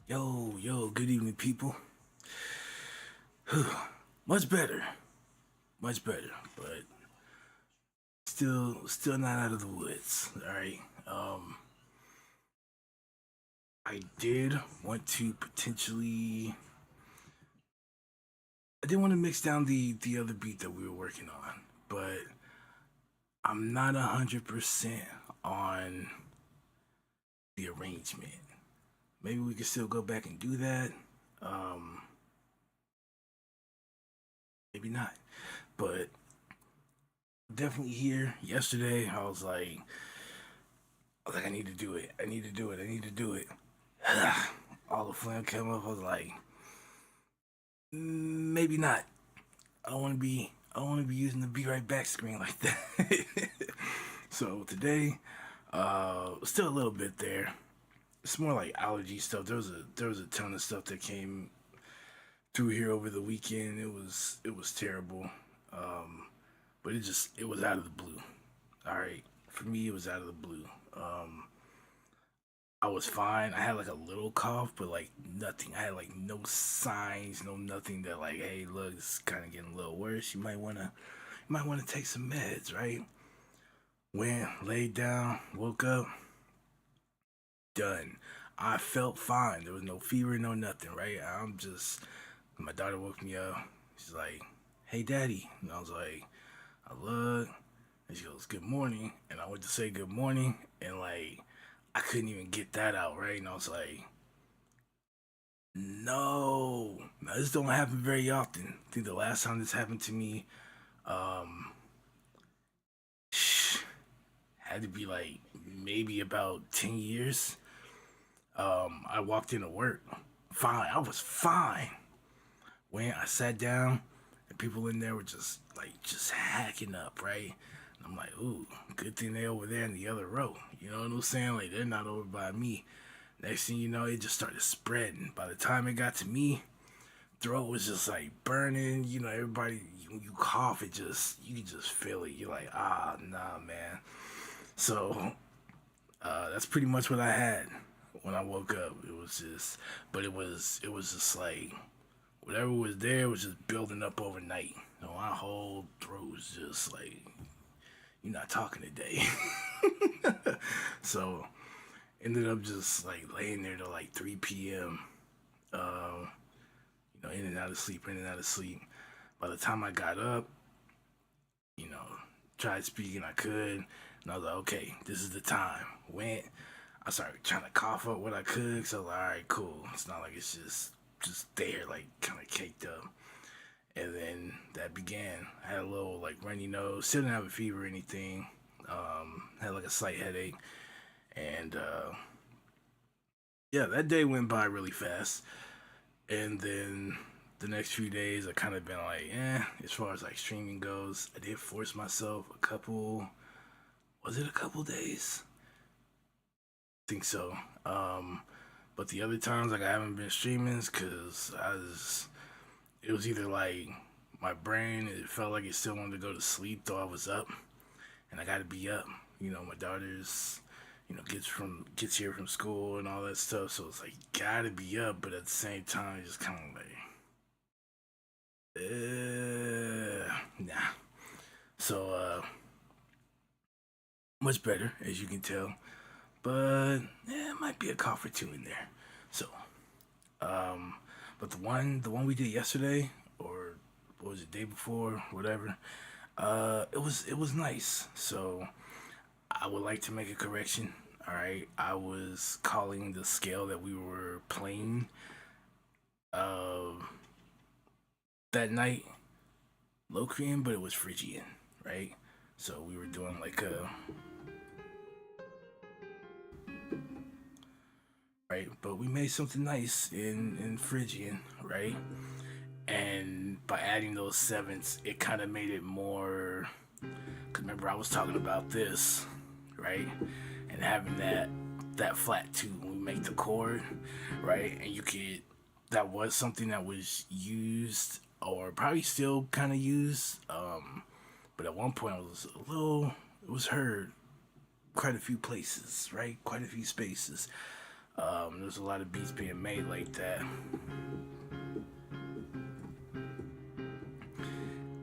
Yo, good evening, people. Much better, much better, but still not out of the woods. All right. I did want to potentially. I did want to mix down the other beat that we were working on, but I'm not 100% on the arrangement. Maybe we could still go back and do that. Um, maybe not, but definitely here. Yesterday, I was like, I need to do it. I need to do it. I need to do it. All the phlegm came up. I was like, maybe not. I don't want to be. I don't want to be using the be right back screen like that. So today, still a little bit there. It's more like allergy stuff. There was a ton of stuff that came through here over the weekend. It was terrible. Um, but it was out of the blue. All right, for me, it was out of the blue. Um, I was fine. I had like a little cough, but like nothing. I had like no signs, no nothing that like, hey, look, it's kind of getting a little worse. You might wanna take some meds, right? Went, laid down, woke up, done. I felt fine. There was no fever, no nothing, right? My daughter woke me up. She's like, hey, daddy. And I was like, I look. And she goes, good morning. And I went to say good morning, and like, I couldn't even get that out, right? And I was like, no, now, this don't happen very often. I think the last time this happened to me, um, had to be like maybe about 10 years. I walked into work, fine. I was fine. When I sat down, and people in there were just hacking up, right? And I'm like, ooh, good thing they over there in the other row. You know what I'm saying? Like they're not over by me. Next thing you know, it just started spreading. By the time it got to me, throat was just like burning. You know, everybody, when you cough, you can just feel it. You're like, ah, nah, man. So that's pretty much what I had when I woke up. But it was just like whatever was there was just building up overnight. You know, my whole throat was just like, you're not talking today. So ended up just like laying there till like 3 p.m. Um, in and out of sleep, in and out of sleep. By the time I got up, you know, tried speaking, I could, and I was like, okay, this is the time. Went, I started trying to cough up what I could, so I was like, all right, cool. It's not like it's just there, like kind of caked up. And then that began. I had a little like runny nose, still didn't have a fever or anything. Had like a slight headache, and yeah, that day went by really fast. And then the next few days, I kind of been like, as far as like streaming goes, I did force myself a couple. Was it a couple days? I think so. But the other times, like I haven't been streaming, cause it was either like my brain, it felt like it still wanted to go to sleep, though I was up, and I got to be up. My daughter's, gets here from school and all that stuff, so it's like gotta be up, but at the same time, it's just kind of like, nah. So, much better, as you can tell. But, it might be a cough or two in there. So, um, but the one we did yesterday, or what was it, day before, whatever, it was nice. So, I would like to make a correction. All right. I was calling the scale that we were playing, uh, that night Locrian, but it was Phrygian, right? So we were doing like a right, but we made something nice in Phrygian, right? And by adding those sevenths, it kind of made it more. Cause remember, I was talking about this, right? And having that flat two when we make the chord, right? And you could that was something that was used or probably still kind of used. But at one point, it was heard quite a few places, right? Quite a few spaces. There's a lot of beats being made like that.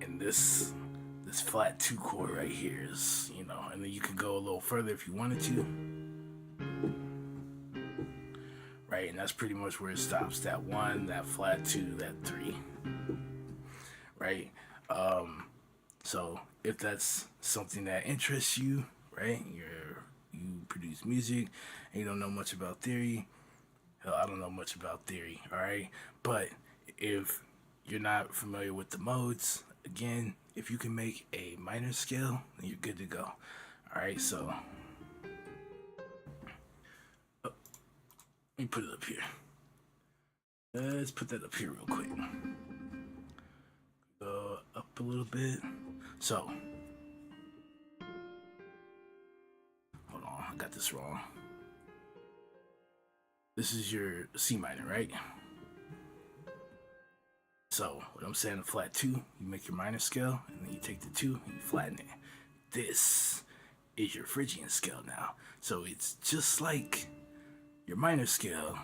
And this flat 2 chord right here is, and then you can go a little further if you wanted to. Right, and that's pretty much where it stops. That 1, that flat 2, that 3. Right? So if that's something that interests you, right? You produce music and you don't know much about theory. Hell, I don't know much about theory, all right? But if you're not familiar with the modes, again, if you can make a minor scale, then you're good to go. All right, so let me put it up here. Let's put that up here real quick. Go up a little bit. So, hold on, I got this wrong. This is your C minor, right? So, what I'm saying, a flat 2, you make your minor scale, and then you take the 2 and you flatten it. This is your Phrygian scale now. So, it's just like your minor scale.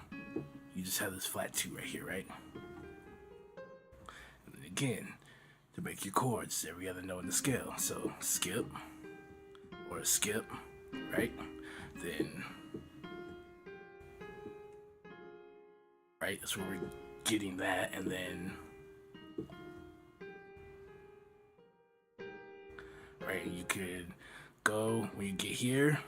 You just have this flat 2 right here, right? And then again, to make your chords, every other note in the scale. So, skip, or skip, right? Then, right, that's where we're getting that, and then, right, you could go when you get here.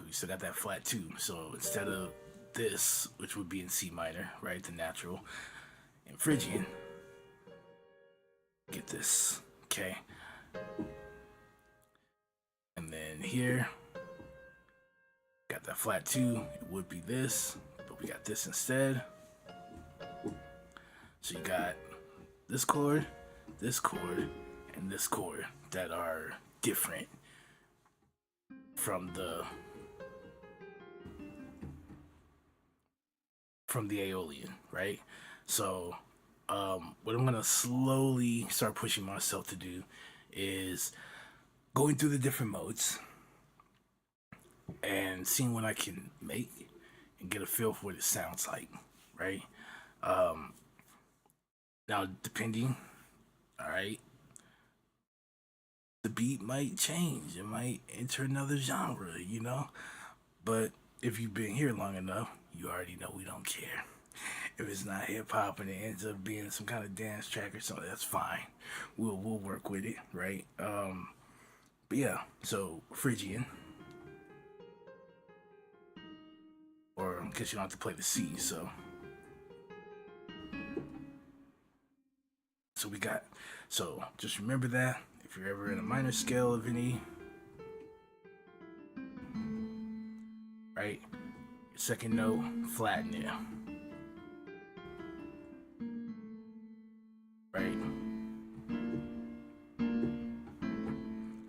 We still got that flat 2, so instead of this, which would be in C minor, right, the natural, in Phrygian, get this, okay? And then here, got that flat 2, it would be this, but we got this instead. So you got this chord, and this chord that are different from the Aeolian, right? So what I'm gonna slowly start pushing myself to do is going through the different modes and seeing what I can make and get a feel for what it sounds like, right? Now, depending, all right, the beat might change. It might enter another genre, But if you've been here long enough, you already know we don't care. If it's not hip hop and it ends up being some kind of dance track or something, that's fine. We'll work with it, right? But yeah, so Phrygian, or because you don't have to play the C, so we got. So just remember that if you're ever in a minor scale of any, right? Your second note, flatten it. Right?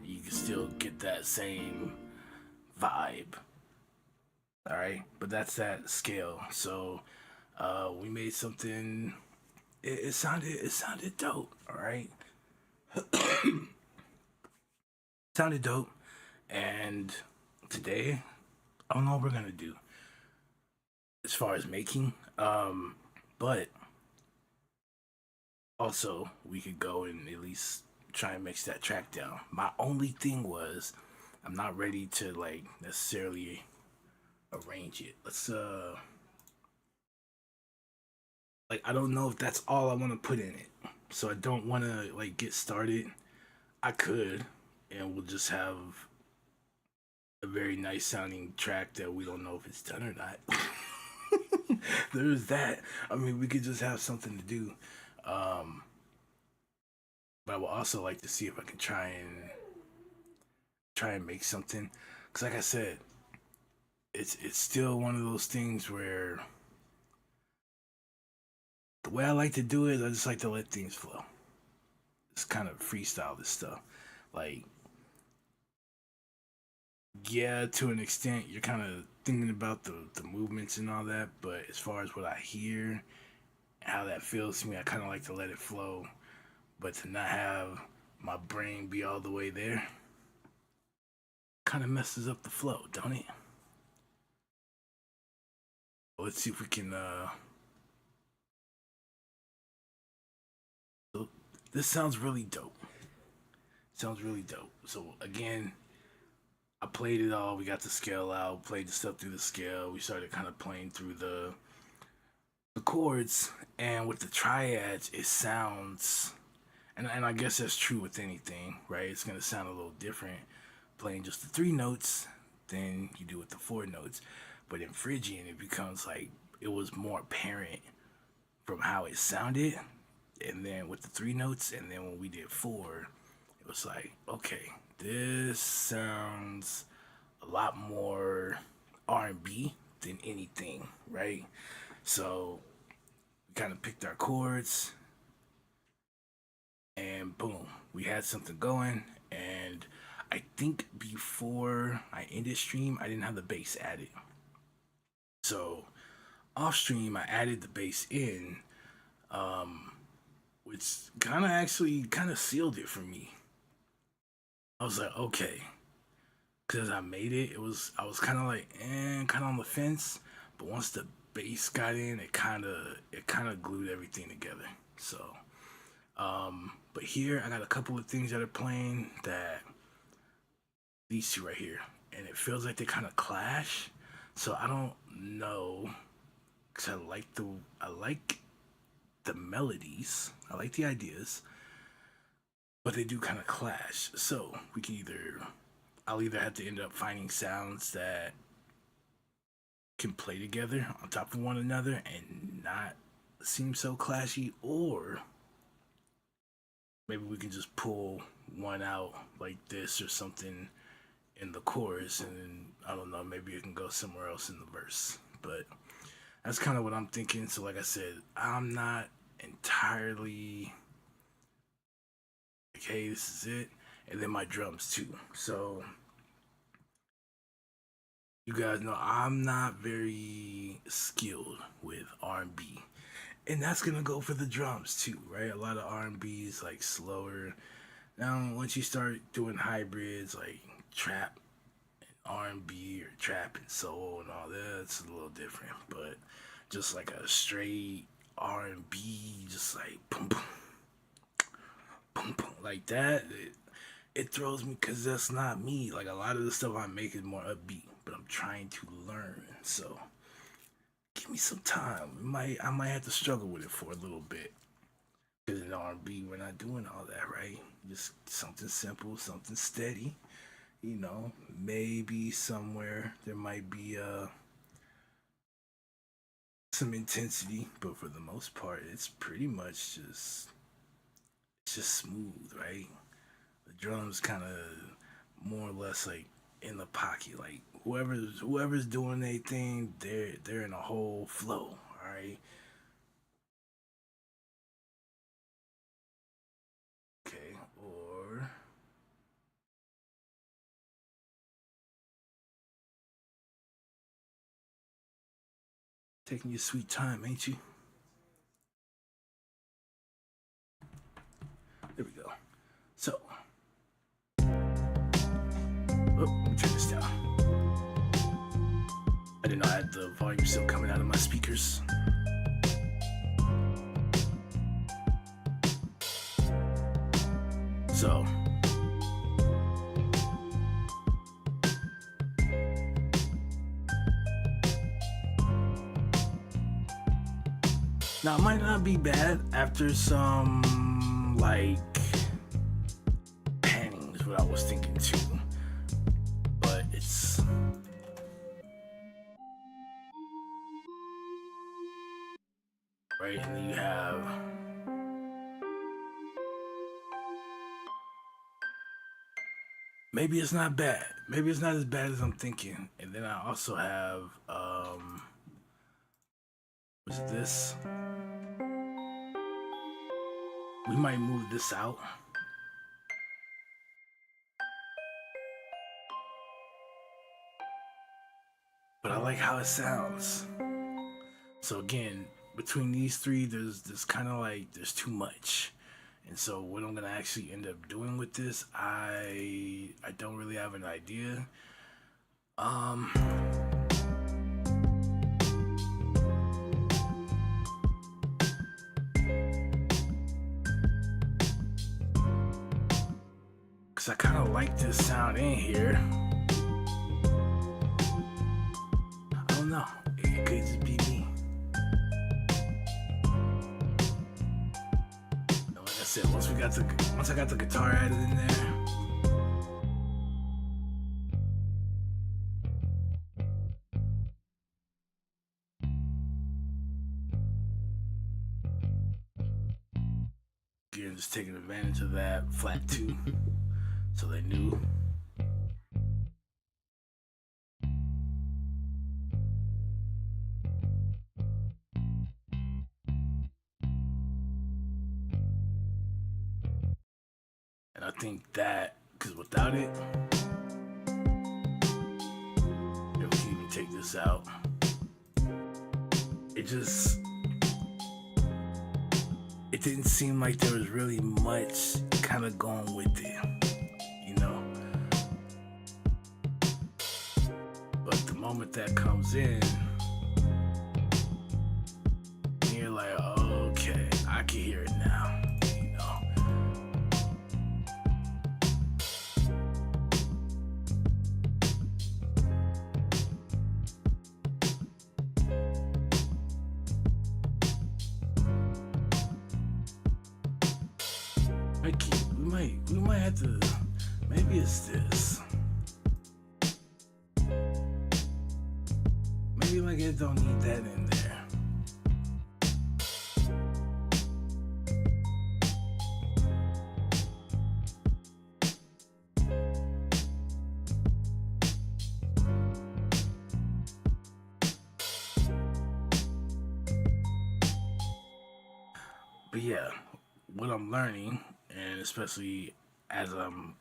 You can still get that same vibe. Alright? But that's that scale. So we made something. It sounded dope, alright? Sounded dope. And today, I don't know what we're gonna do as far as making. But also we could go and at least try and mix that track down. My only thing was I'm not ready to like necessarily arrange it. Let's like I don't know if that's all I want to put in it. So I don't want to like get started. I could, and we'll just have a very nice sounding track that we don't know if it's done or not. There's that. I mean, we could just have something to do. But I would also like to see if I can try and make something. Cause like I said, it's still one of those things where the way I like to do it, I just like to let things flow. It's kind of freestyle this stuff. Like, yeah, to an extent, you're kind of thinking about the movements and all that. But as far as what I hear and how that feels to me, I kind of like to let it flow. But to not have my brain be all the way there, kind of messes up the flow, don't it? Let's see if we can. So this sounds really dope. Sounds really dope. So again, I played it all. We got the scale out, played the stuff through the scale. We started kind of playing through the chords, and with the triads, it sounds. And I guess that's true with anything, right? It's gonna sound a little different playing just the three notes than you do with the four notes. But in Phrygian, it becomes like it was more apparent from how it sounded, and then with the three notes, and then when we did four, it was like, okay, this sounds a lot more R&B than anything, right? So we kind of picked our chords, and boom, we had something going. And I think before I ended stream, I didn't have the bass added. So off stream, I added the bass in, which kind of actually kind of sealed it for me. I was like, okay, because I made it. I was kind of like, kind of on the fence. But once the bass got in, it kind of glued everything together. So, but here I got a couple of things that are playing, that these two right here, and it feels like they kind of clash. So I don't know, cause I like the melodies, I like the ideas, but they do kind of clash. So we can I'll either have to end up finding sounds that can play together on top of one another and not seem so clashy, or maybe we can just pull one out like this or something in the chorus, and then I don't know, maybe it can go somewhere else in the verse. But that's kind of what I'm thinking. So like I said, I'm not entirely like, hey, this is it. And then my drums too. So you guys know I'm not very skilled with R&B, and that's gonna go for the drums too, right? A lot of R&B is like slower. Now once you start doing hybrids like trap and R&B, or trap and soul and all that, it's a little different. But just like a straight R&B, just like boom boom boom boom like that, it throws me, because that's not me. Like a lot of the stuff I make is more upbeat, but I'm trying to learn. So give me some time. I might have to struggle with it for a little bit, because in R&B we're not doing all that, right? Just something simple, something steady. Maybe somewhere there might be some intensity, but for the most part, it's pretty much just smooth, right? The drums kind of more or less like in the pocket, like whoever's doing their thing, they're in a whole flow, all right? Okay, or taking your sweet time, ain't you? There we go. So, let me turn this down. I didn't know I had the volume still coming out of my speakers. So, now it might not be bad after some like panning is what I was thinking too. But it's right, and then you have maybe it's not bad. Maybe it's not as bad as I'm thinking. And then I also have what's this? We might move this out. But I like how it sounds. So again, between these three, there's kind of like there's too much. And so what I'm gonna actually end up doing with this, I don't really have an idea. Um, cause I kind of like this sound in here. I don't know. It could just be me. Like I said, once I got the guitar added in there. Again, just taking advantage of that flat two, so they knew. And I think that, because without it, we can even take this out. It didn't seem like there was really much kind of going with it, you know? But the moment that comes in, you're like, okay, I can hear it now, you know? We might have to, maybe it's this. Maybe like it don't need that in there. But yeah, what I'm learning, and especially as I'm,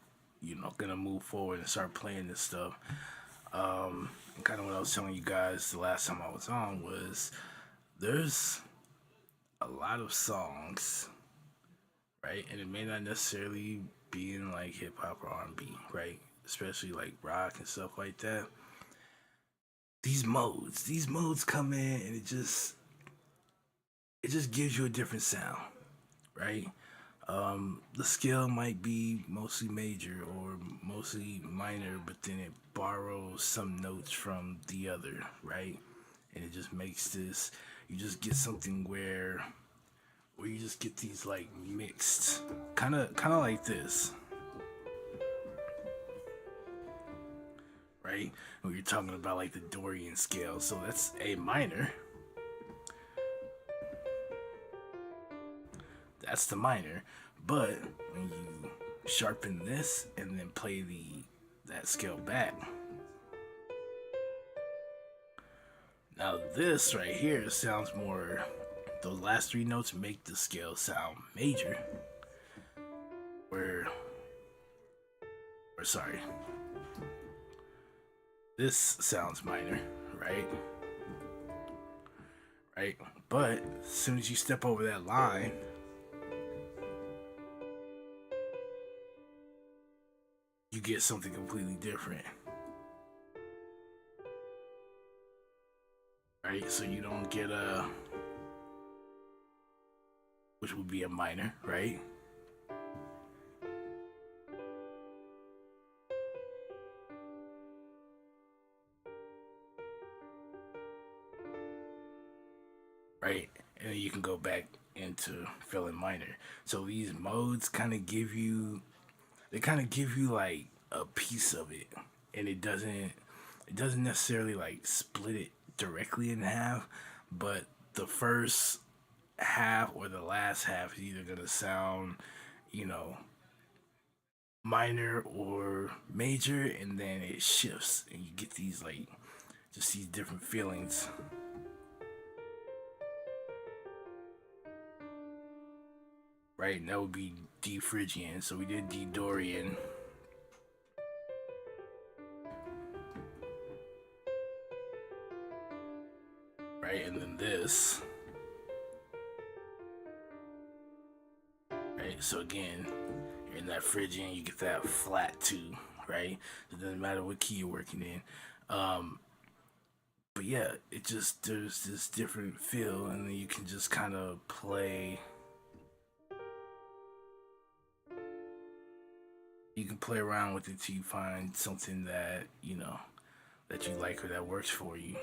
gonna move forward and start playing this stuff, and kind of what I was telling you guys the last time I was on was there's a lot of songs, right? And it may not necessarily be in like hip hop or R&B, right? Especially like rock and stuff like that. These modes come in and it just gives you a different sound, right? The scale might be mostly major or mostly minor, but then it borrows some notes from the other, right? And it just makes this. You just get something where you just get these like mixed, kind of like this, right? When you're talking about like the Dorian scale, so that's A minor. That's the minor, but when you sharpen this and then play that scale back, now this right here sounds more. Those last three notes make the scale sound major. Where, or sorry, this sounds minor, right? Right, but as soon as you step over that line, you get something completely different. Right? So you don't get which would be a minor, right? Right? And then you can go back into feeling minor. So these modes they kind of give you like a piece of it, and it doesn't necessarily like split it directly in half, but the first half or the last half is either gonna sound, you know, minor or major, and then it shifts, and you get these like just these different feelings. Right, and that would be D Phrygian. So we did D Dorian. Right, and then this. Right, right? So again, you're in that Phrygian, you get that flat two, right? It doesn't matter what key you're working in. But yeah, it just there's this different feel, and then you can just kind of play. You can play around with it till you find something that that you like or that works for you.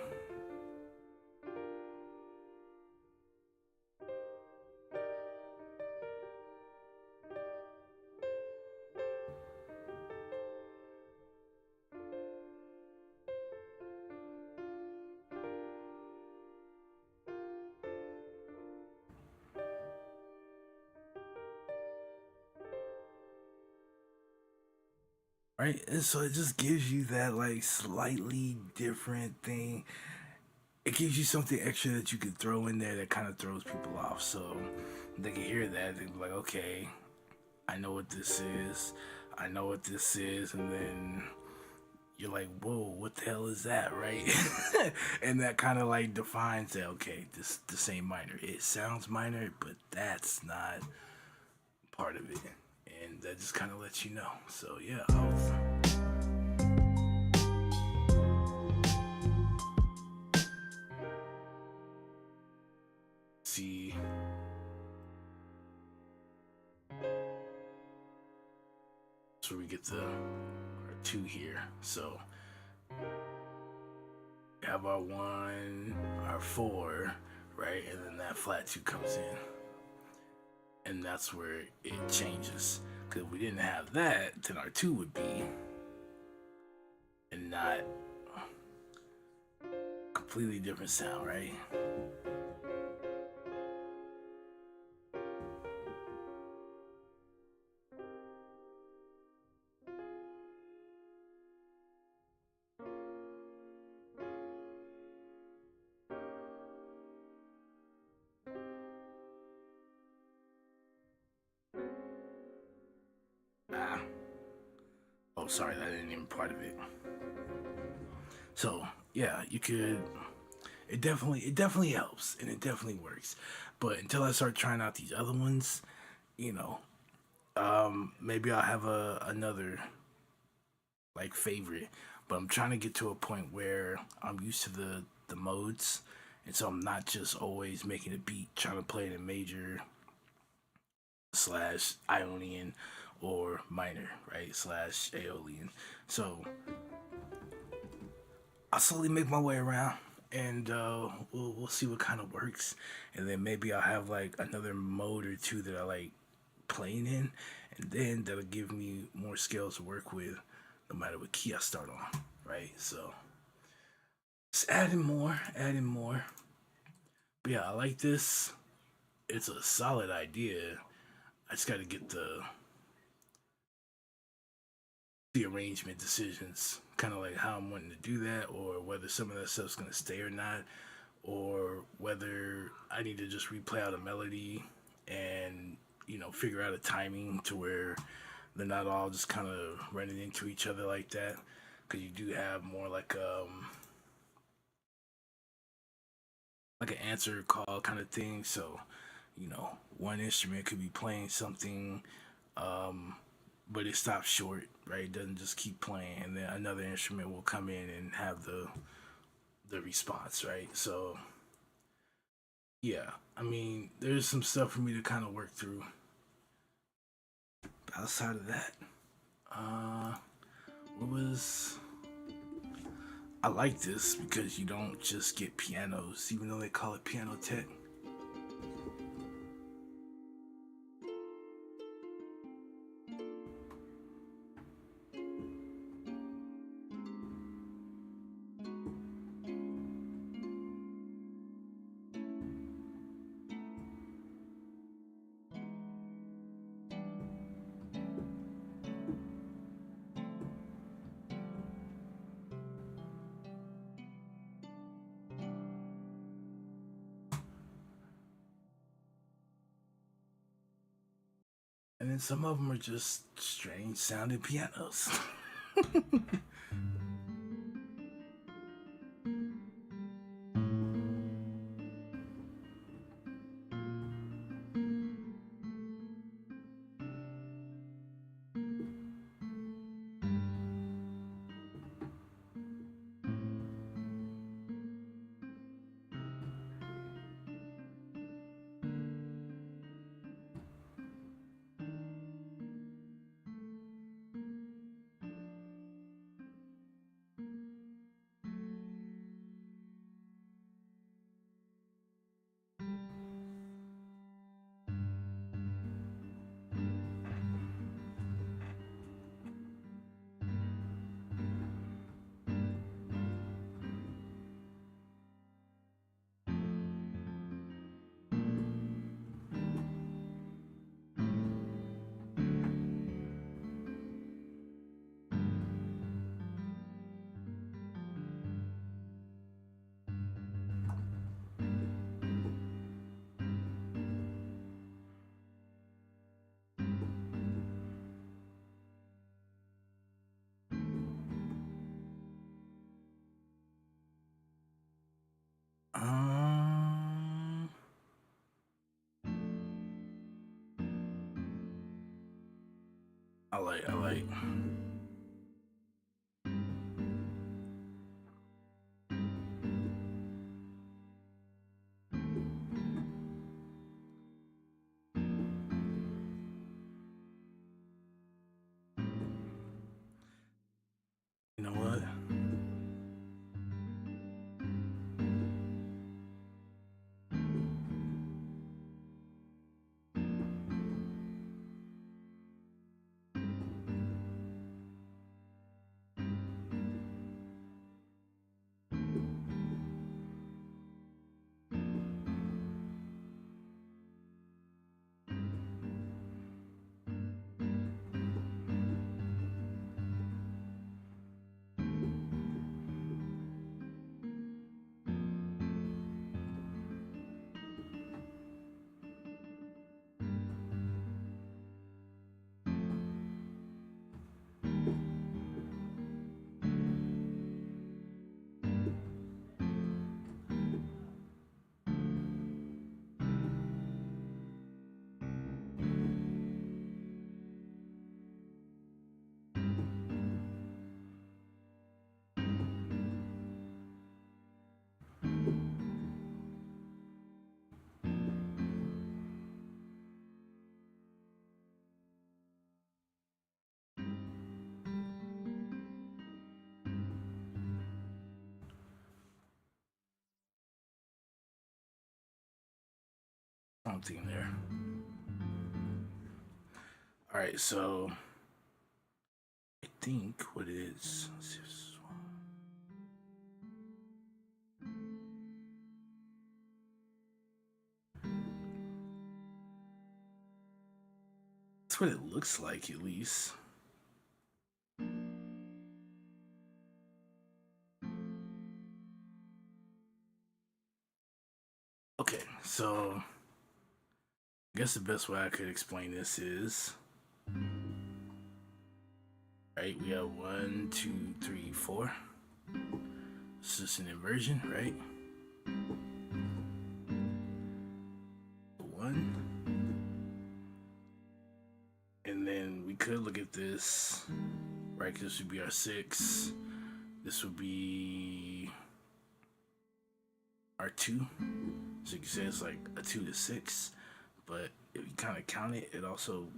Right, and so it just gives you that like slightly different thing. It gives you something extra that you can throw in there that kind of throws people off. So they can hear that, they be like, okay, I know what this is. I know what this is. And then you're like, whoa, what the hell is that, right? And that kind of like defines that, okay, this ain't minor. It sounds minor, but that's not part of it. And that just kind of lets you know. So yeah, I was. See, so we get the our two here. So we have our one, our four, right, and then that flat two comes in, and that's where it changes. Because if we didn't have that, then our two would be, and not completely different sound, right? Ah, oh, sorry, that isn't even part of it. So yeah, you could. It definitely helps and it definitely works. But until I start trying out these other ones, you know, maybe I'll have another like favorite. But I'm trying to get to a point where I'm used to the modes, and so I'm not just always making a beat trying to play it in major slash Ionian or minor, right? Slash Aeolian. So I'll slowly make my way around, and we'll see what kind of works, and then maybe I'll have like another mode or two that I like playing in, and then that'll give me more scales to work with, no matter what key I start on, right? So just adding more, adding more. But yeah, I like this. It's a solid idea. I just got to get the arrangement decisions, kind of like how I'm wanting to do that, or whether some of that stuff's gonna stay or not, or whether I need to just replay out a melody and figure out a timing to where they're not all just kind of running into each other like that, because you do have more like an answer call kind of thing. So one instrument could be playing something, um, but it stops short, right? It doesn't just keep playing, and then another instrument will come in and have the response, right? So yeah, I mean, there's some stuff for me to kind of work through. Outside of that, uh, what was I like this because you don't just get pianos, even though they call it piano tech. And then some of them are just strange sounding pianos. I like. You know what? Something there. All right, so I think what it is. Let's see if this is one. That's what it looks like, at least. Okay, so I guess the best way I could explain this is, right, we have 1, 2, 3, 4. It's just an inversion, right? 1. And then we could look at this, right? This would be our 6. This would be our 2. So you can say it's like a 2 to 6. But if you kind of count it, it also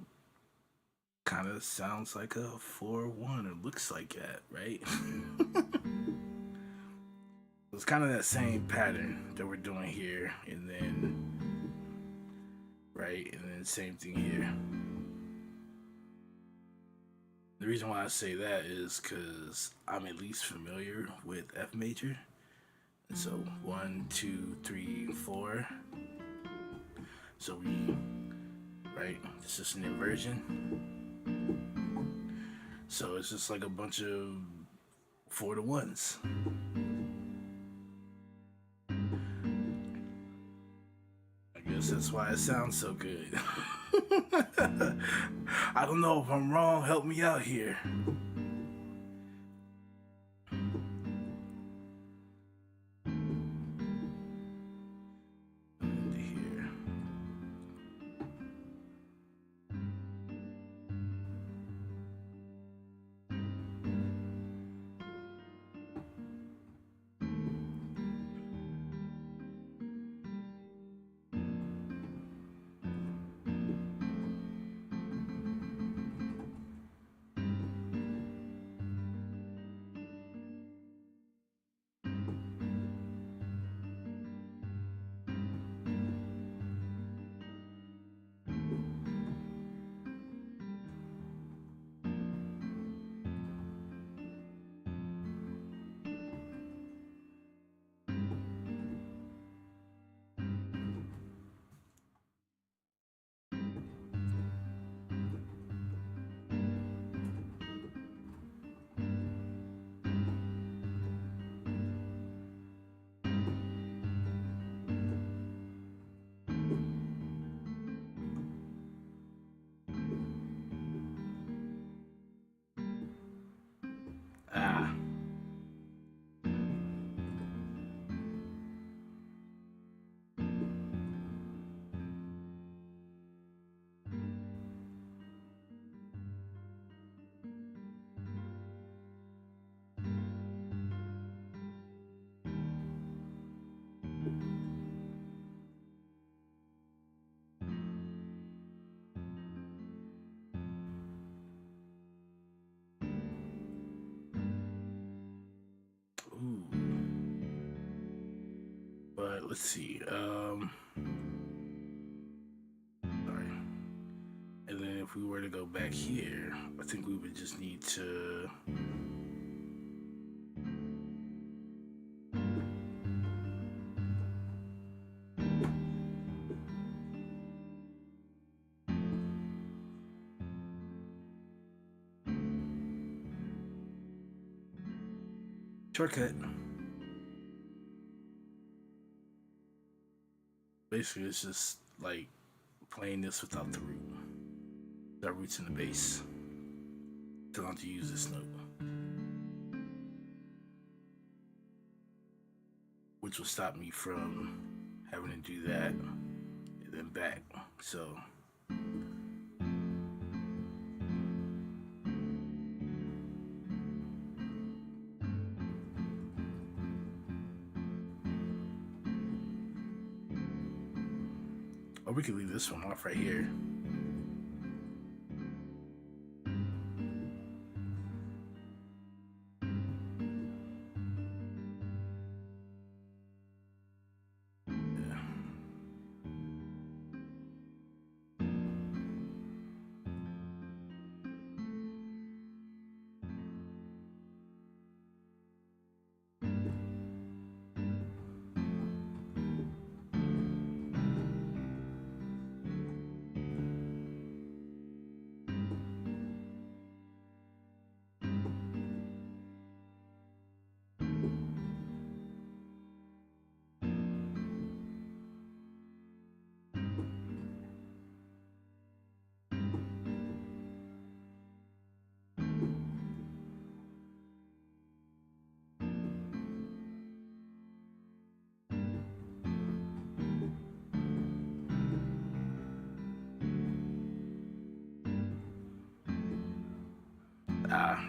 kind of sounds like a 4-1, or looks like that, right? It's kind of that same pattern that we're doing here, and then, right, and then same thing here. The reason why I say that is because I'm at least familiar with F major. And so 1, 2, 3, 4. So we, right, it's just an inversion. So it's just like a bunch of 4 to 1s. I guess that's why it sounds so good. I don't know if I'm wrong. Help me out here. Here. but let's see. Sorry. And then if we were to go back here, I think we would just need to. Shortcut. Basically, it's just like playing this without the root. That root's in the bass. Don't have to use this note, which will stop me from having to do that and then back. So. Or we could leave this one off right here.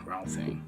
Wrong thing.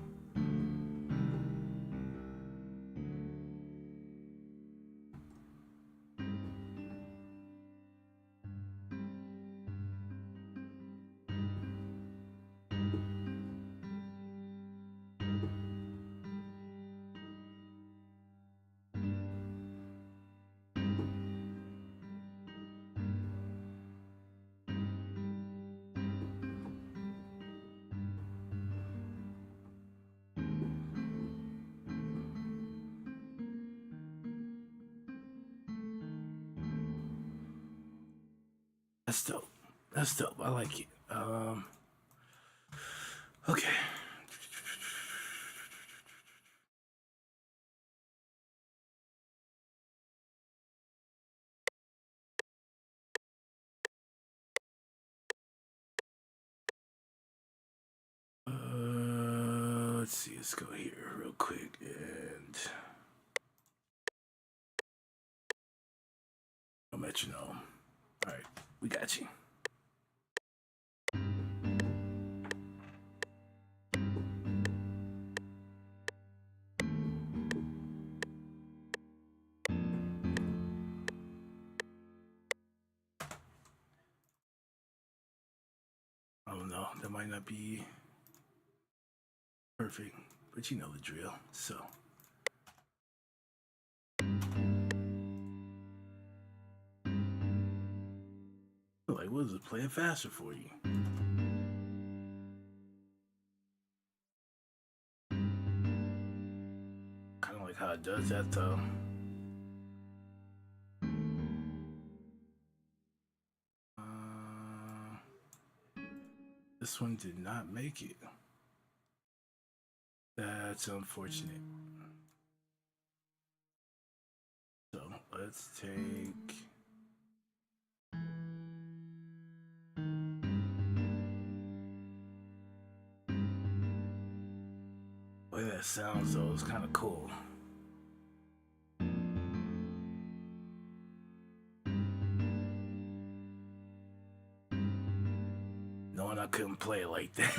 That's dope. That's dope. I like it. Okay. Let's see. Let's go here real quick and a metronome. All right, we got you. I don't know. That might not be perfect, but you know the drill. So. Like, what does it play it faster for you? Kind of like how it does that though. This one did not make it. That's unfortunate. So let's take. The way that sounds though is kind of cool. Knowing I couldn't play it like that.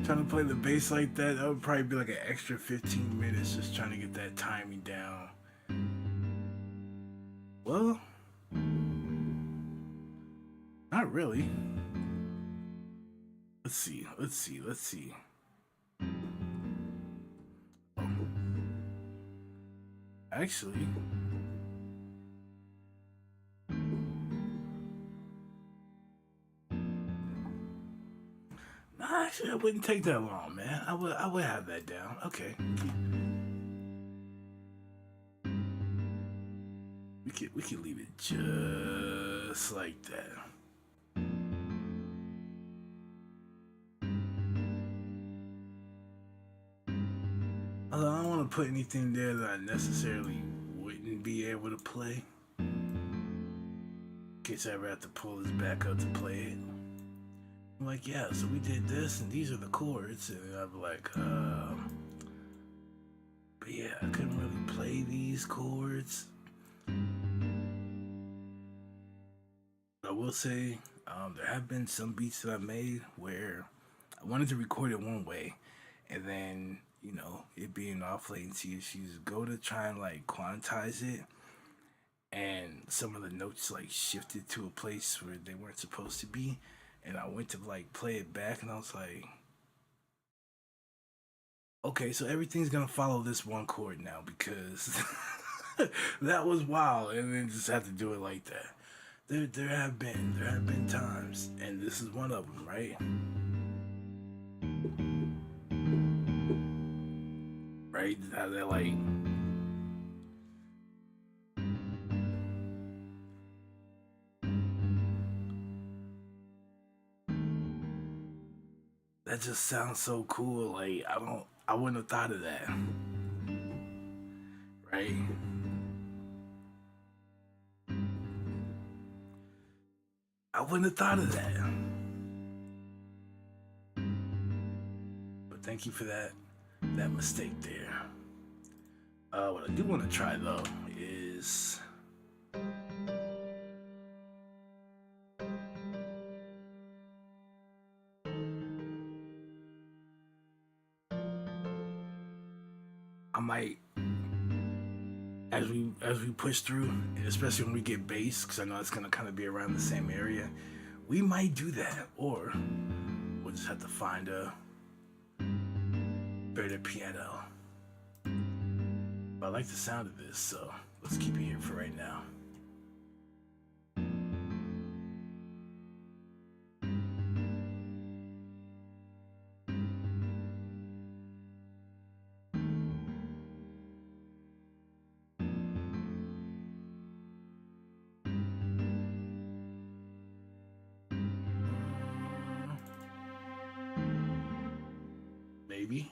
Trying to play the bass like that would probably be like an extra 15 minutes just trying to get that timing down. Well, not really. Let's see. Oh. Actually, nah, actually, it wouldn't take that long, man. I would have that down. Okay, we could leave it just like that. Although I don't want to put anything there that I necessarily wouldn't be able to play. In case I ever have to pull this back up to play it. I'm like, yeah, so we did this, and these are the chords, and I'm like, but yeah, I couldn't really play these chords. I will say, there have been some beats that I made where I wanted to record it one way, and then it being off latency issues, go to try and like quantize it, and some of the notes like shifted to a place where they weren't supposed to be, and I went to like play it back, and I was like, okay, so everything's gonna follow this one chord now because that was wild, and then just have to do it like that. There have been times, and this is one of them, right? Right? How they're like, that just sounds so cool. Like I wouldn't have thought of that, right? I wouldn't have thought of that. But thank you for that mistake there. What I do want to try though is I might, as we push through, and especially when we get bass, because I know it's gonna kind of be around the same area, we might do that, or we'll just have to find a better piano. But I like the sound of this, so let's keep it here for right now. Maybe.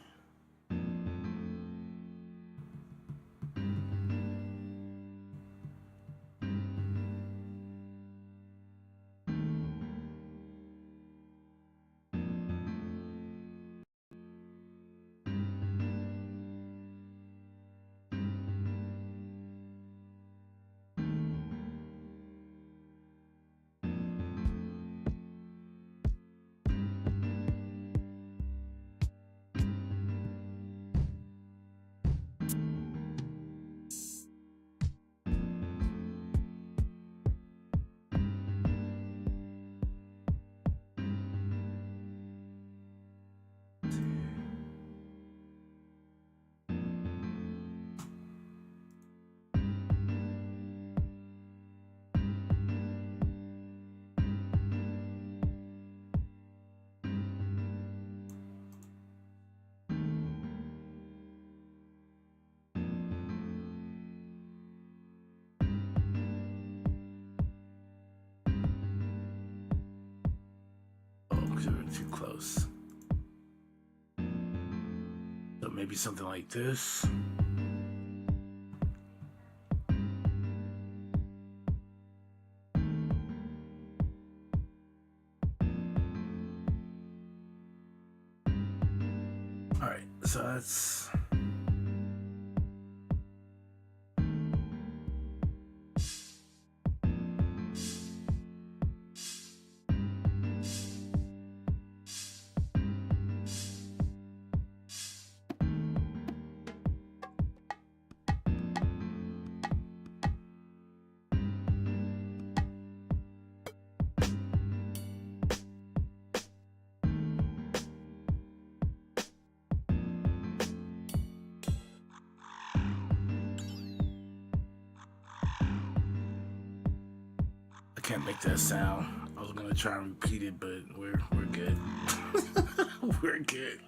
Oh, because we're too close. So maybe something like this. All right, so that's. can't make that sound. I was gonna try and repeat it, but we're good. We're good.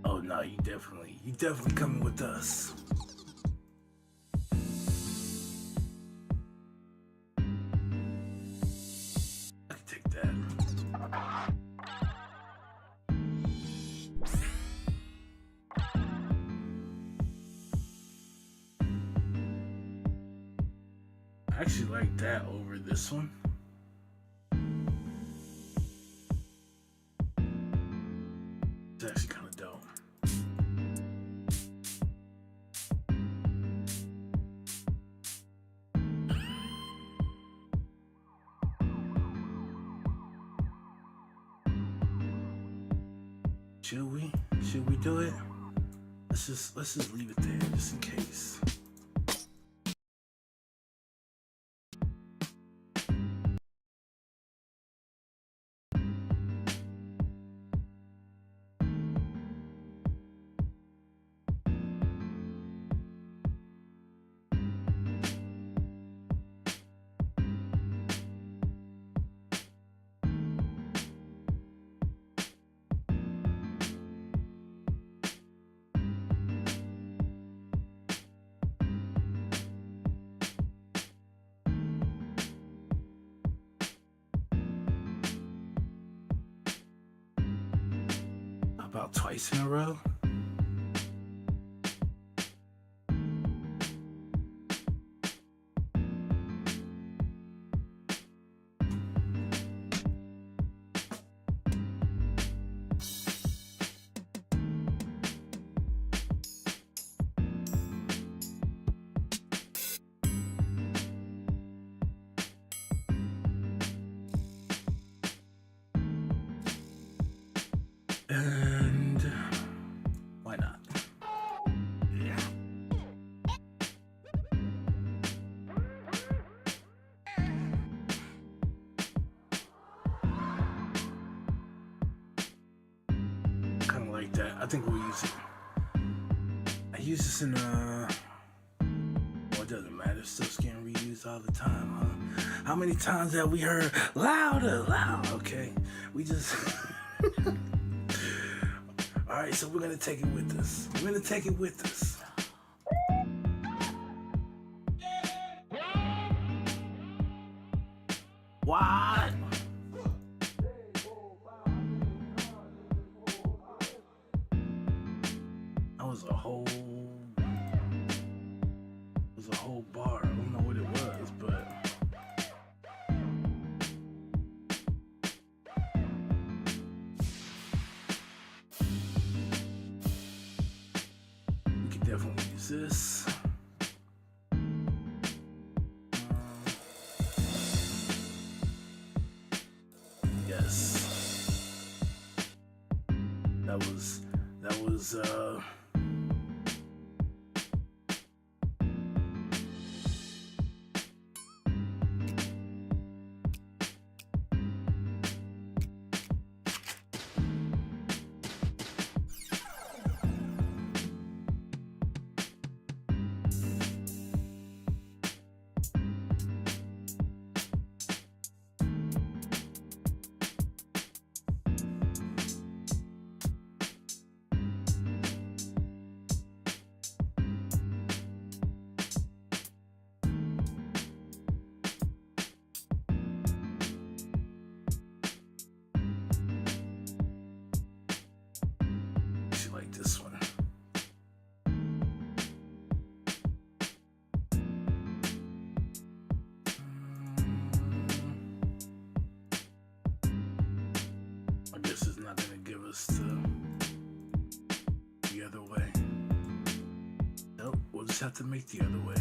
Oh no, you definitely coming with us. I can take that. I actually like that over this one. It's actually kind of dope. Should we do it? Let's just leave it there just in case. About twice in a row. And why not? Yeah. Kind of like that. I think we'll use it. I use this in well, it doesn't matter. It's still getting reused all the time, huh? How many times have we heard louder, loud? Okay, we just. All right, so we're gonna take it with us. We're gonna take it with us. What? That was a whole bar. I don't know what it was, but. Definitely use this. Yes. That was like this one. I guess it's not gonna give us the other way. Nope, we'll just have to make the other way.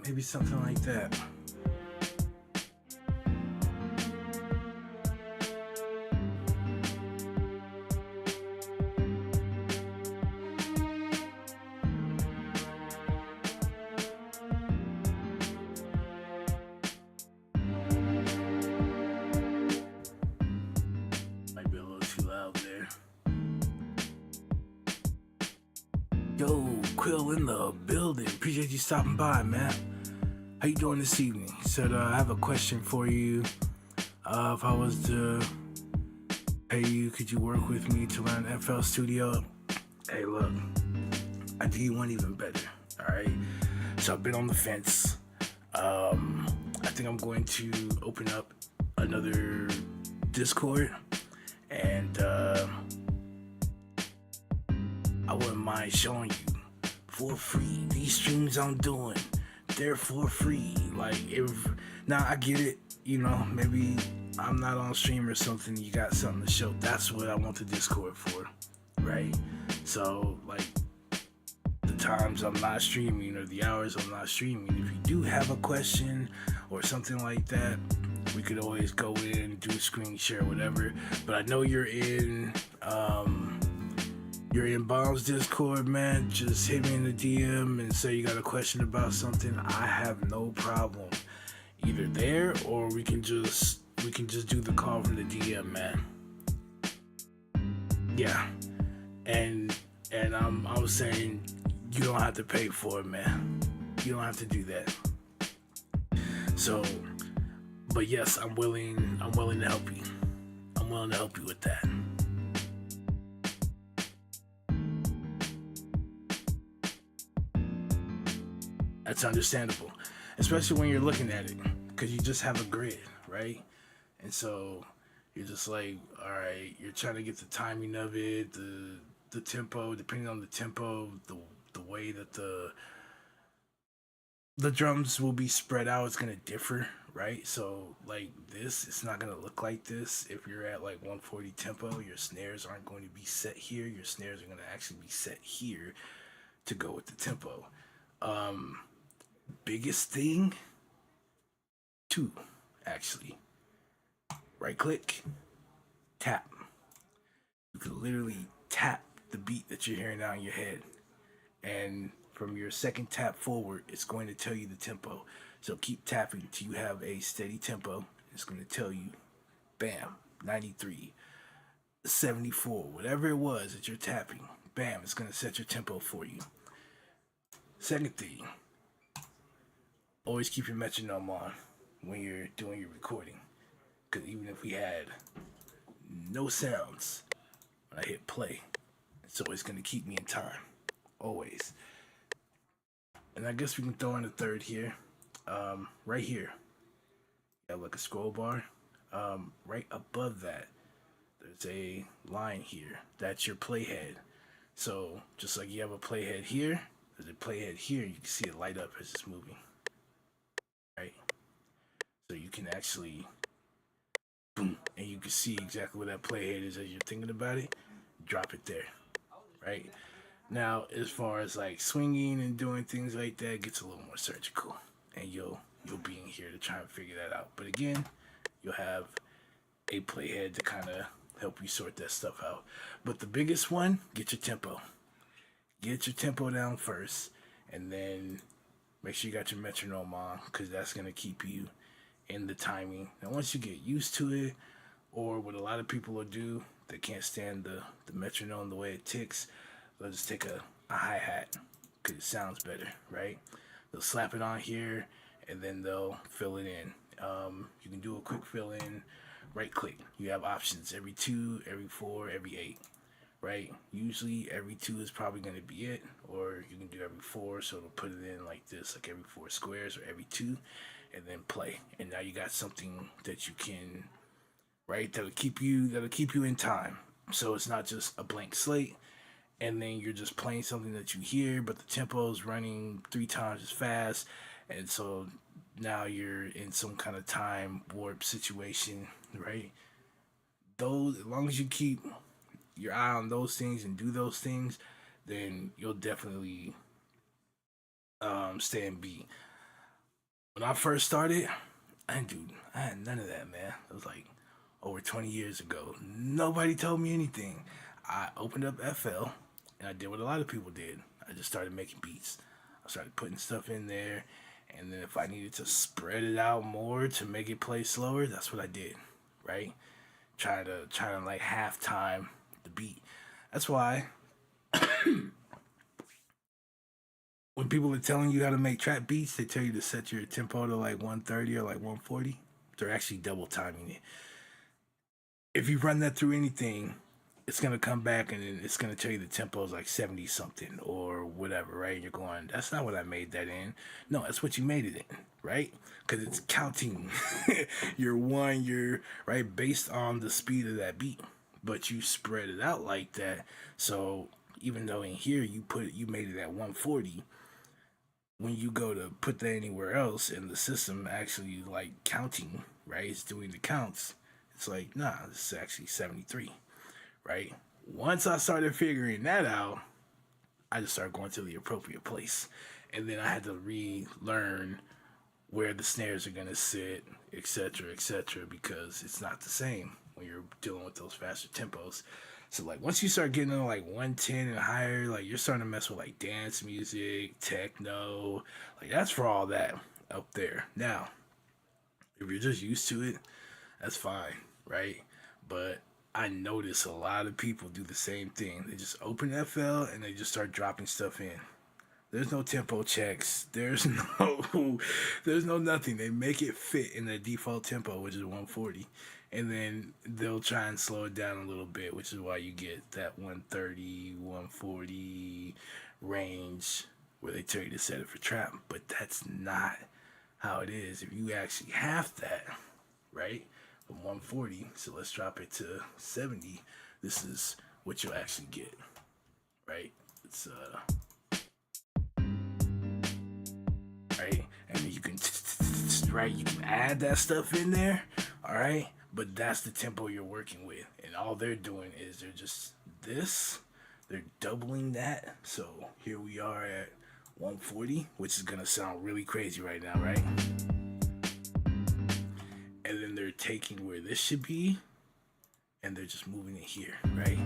Maybe something like that. Might be a little too loud there. Yo, Quill in the building. Appreciate you stopping by, man. How you doing this evening? Said I have a question for you. If I was to pay you, could you work with me to learn FL Studio? Hey, look, I do you one even better. All right. So I've been on the fence. I think I'm going to open up another Discord, and I wouldn't mind showing you for free. These streams I'm doing, they're for free. Like, if now I get it, you know, maybe I'm not on stream or something, you got something to show. That's what I want the Discord for, right? So, like, the times I'm not streaming or the hours I'm not streaming, if you do have a question or something like that, we could always go in, do a screen share, whatever. But I know you're in Bomb's Discord, man. Just hit me in the DM and say you got a question about something. I have no problem either there, or we can just do the call from the DM, man. Yeah, and I was saying you don't have to pay for it, man. You don't have to do that. So, but yes, I'm willing to help you. I'm willing to help you with that. That's understandable, especially when you're looking at it, because you just have a grid, right? And so you're just like, all right, you're trying to get the timing of it, the tempo, depending on the tempo, the way that the drums will be spread out, it's gonna differ, right? So like this, it's not gonna look like this. If you're at like 140 tempo, your snares aren't going to be set here. Your snares are gonna actually be set here to go with the tempo. Biggest thing, two, actually. Right click, tap. You can literally tap the beat that you're hearing out in your head. And from your second tap forward, it's going to tell you the tempo. So keep tapping till you have a steady tempo. It's going to tell you, bam, 93, 74, whatever it was that you're tapping. Bam, it's going to set your tempo for you. Second thing, always keep your metronome on when you're doing your recording. Because even if we had no sounds, when I hit play, it's always going to keep me in time. Always. And I guess we can throw in a third here. Right here, you have like a scroll bar. Right above that, there's a line here. That's your playhead. So just like you have a playhead here, there's a playhead here. You can see it light up as it's moving. Right? So you can actually, boom, and you can see exactly where that playhead is as you're thinking about it. Drop it there. Right? Now, as far as like swinging and doing things like that, it gets a little more surgical, and you'll be in here to try and figure that out. But again, you'll have a playhead to kind of help you sort that stuff out. But the biggest one, get your tempo. Get your tempo down first, and then make sure you got your metronome on, because that's gonna keep you in the timing. Now, once you get used to it, or what a lot of people will do, they can't stand the metronome the way it ticks. They'll just take a hi-hat because it sounds better, right? They'll slap it on here, and then they'll fill it in. You can do a quick fill in, right click. You have options every 2, every 4, every 8, right? Usually every 2 is probably going to be it, or you can do every 4, so it'll put it in like this, like every 4 squares, or every 2, and then play. And now you got something that you can, right, that'll keep you in time. So it's not just a blank slate, and then you're just playing something that you hear, but the tempo is running 3 times as fast, and so now you're in some kind of time warp situation, right? Those, as long as you keep your eye on those things and do those things, then you'll definitely stay in beat. when I first started, I had none of that, man. It was like over 20 years ago. Nobody told me anything. I opened up FL and I did what a lot of people did. I just started making beats. I started putting stuff in there, and then if I needed to spread it out more to make it play slower, that's what I did, right? Try to like half time the beat. That's why when people are telling you how to make trap beats, they tell you to set your tempo to like 130 or like 140. They're actually double timing it. If you run that through anything, it's gonna come back and then it's gonna tell you the tempo is like 70 something or whatever, right? And you're going, that's not what I made that in. No, that's what you made it in, right? Because it's counting your right based on the speed of that beat, but you spread it out like that. So even though in here you made it at 140, when you go to put that anywhere else and the system actually like counting, right? It's doing the counts. It's like, nah, this is actually 73, right? Once I started figuring that out, I just started going to the appropriate place. And then I had to relearn where the snares are gonna sit, etc., because it's not the same when you're dealing with those faster tempos. So like once you start getting to like 110 and higher, like you're starting to mess with like dance music, techno, like that's for all that up there. Now, if you're just used to it, that's fine, right? But I notice a lot of people do the same thing. They just open FL and they just start dropping stuff in. There's no tempo checks. There's no nothing. They make it fit in the default tempo, which is 140. And then they'll try and slow it down a little bit, which is why you get that 130, 140 range where they tell you to set it for trap. But that's not how it is. If you actually have that, right, from 140, so let's drop it to 70, this is what you'll actually get, right? It's right? And you can right, you can add that stuff in there, all right? But that's the tempo you're working with, and all they're doing is they're just this, they're doubling that. So here we are at 140, which is gonna sound really crazy right now, right? And then they're taking where this should be, and they're just moving it here, right?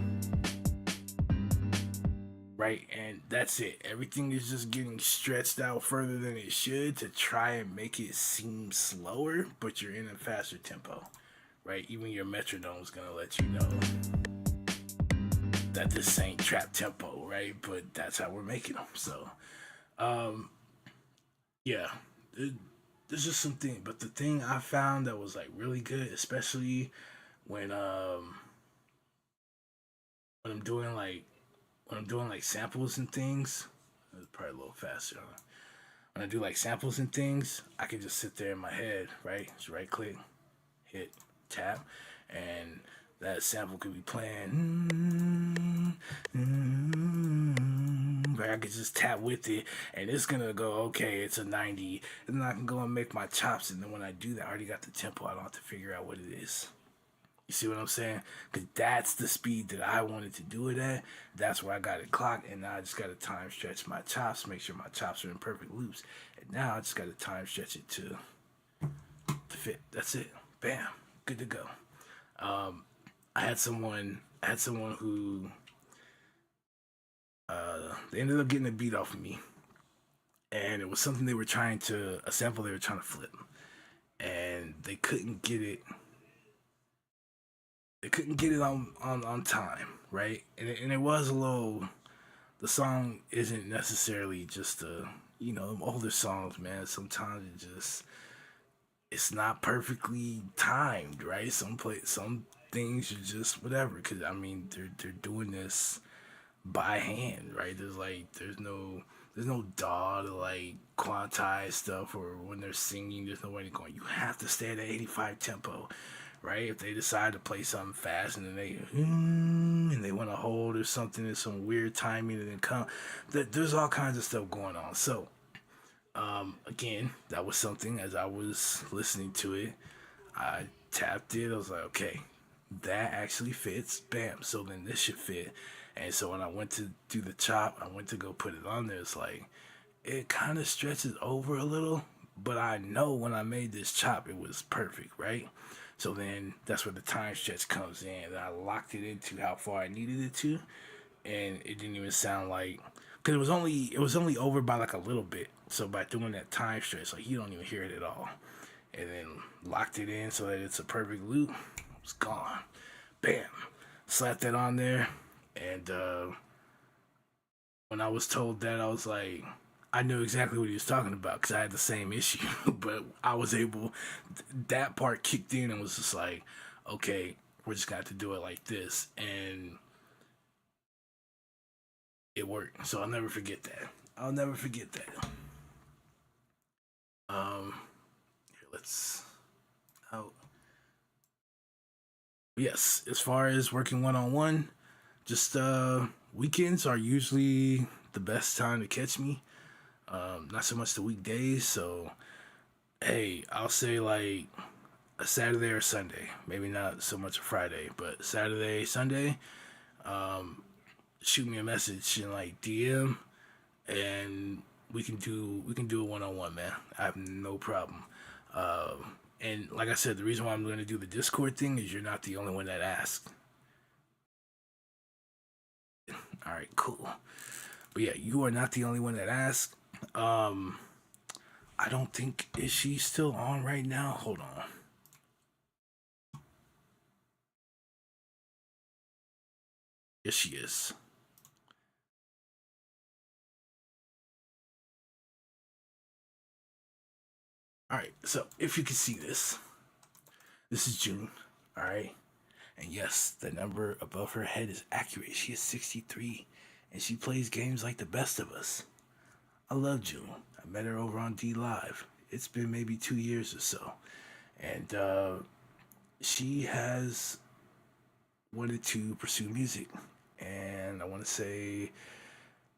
Right, and that's it. Everything is just getting stretched out further than it should to try and make it seem slower, but you're in a faster tempo, right? Even your metronome is gonna let you know that this ain't trap tempo, right? But that's how we're making them. So, um, yeah, there's just something. But the thing I found that was like really good, especially when um when I'm doing like samples and things, it's probably a little faster. Huh? When I do like samples and things, I can just sit there in my head, right? Just right click, hit, tap, and that sample could be playing. But I could just tap with it, and it's gonna go, okay, it's a 90. And then I can go and make my chops, and then when I do that, I already got the tempo. I don't have to figure out what it is. You see what I'm saying? Because that's the speed that I wanted to do it at. That's where I got it clocked. And now I just got to time stretch my chops, make sure my chops are in perfect loops. And now I just got to time stretch it to fit. That's it. Bam. Good to go. I had someone who they ended up getting a beat off of me. And it was something a sample they were trying to flip. And they couldn't get it on time, right? And it was a little. The song isn't necessarily just older songs, man. Sometimes it's not perfectly timed, right? Some things are just whatever. Because I mean, they're doing this by hand, right? There's no DAW to like quantize stuff, or when they're singing, there's no way to go. You have to stay at 85 tempo, right? If they decide to play something fast and then they want to hold or something, there's some weird timing and then come. There's all kinds of stuff going on. So, again, that was something as I was listening to it, I tapped it. I was like, okay, that actually fits. Bam. So then this should fit. And so when I went to do the chop, I went to go put it on there. It's like it kind of stretches over a little, but I know when I made this chop, it was perfect, right? So then that's where the time stretch comes in. And I locked it into how far I needed it to, and it didn't even sound like because it was only over by like a little bit. So by doing that time stretch, like you don't even hear it at all, and then locked it in so that it's a perfect loop. It's gone. Bam. Slapped that on there, and when I was told that, I was like, I knew exactly what he was talking about because I had the same issue. But I was able, that part kicked in and was just like, okay, we're just gonna have to do it like this, and it worked. So I'll never forget that. I'll never forget that. Here, let's. Oh, yes. As far as working one on one, just weekends are usually the best time to catch me. Not so much the weekdays. So hey, I'll say like a Saturday or Sunday. Maybe not so much a Friday, but Saturday, Sunday. Shoot me a message in like DM, and we can do a one on one, man. I have no problem. And like I said, the reason why I'm going to do the Discord thing is you're not the only one that asked. All right, cool. But yeah, you are not the only one that asked. Um, I don't think is she still on right now. Hold on. Yes, she is. All right. So if you can see this, this is June. All right. And yes, the number above her head is accurate. She is 63, and she plays games like the best of us. I love June. I met her over on D Live. It's been maybe 2 years or so, and she has wanted to pursue music. And I want to say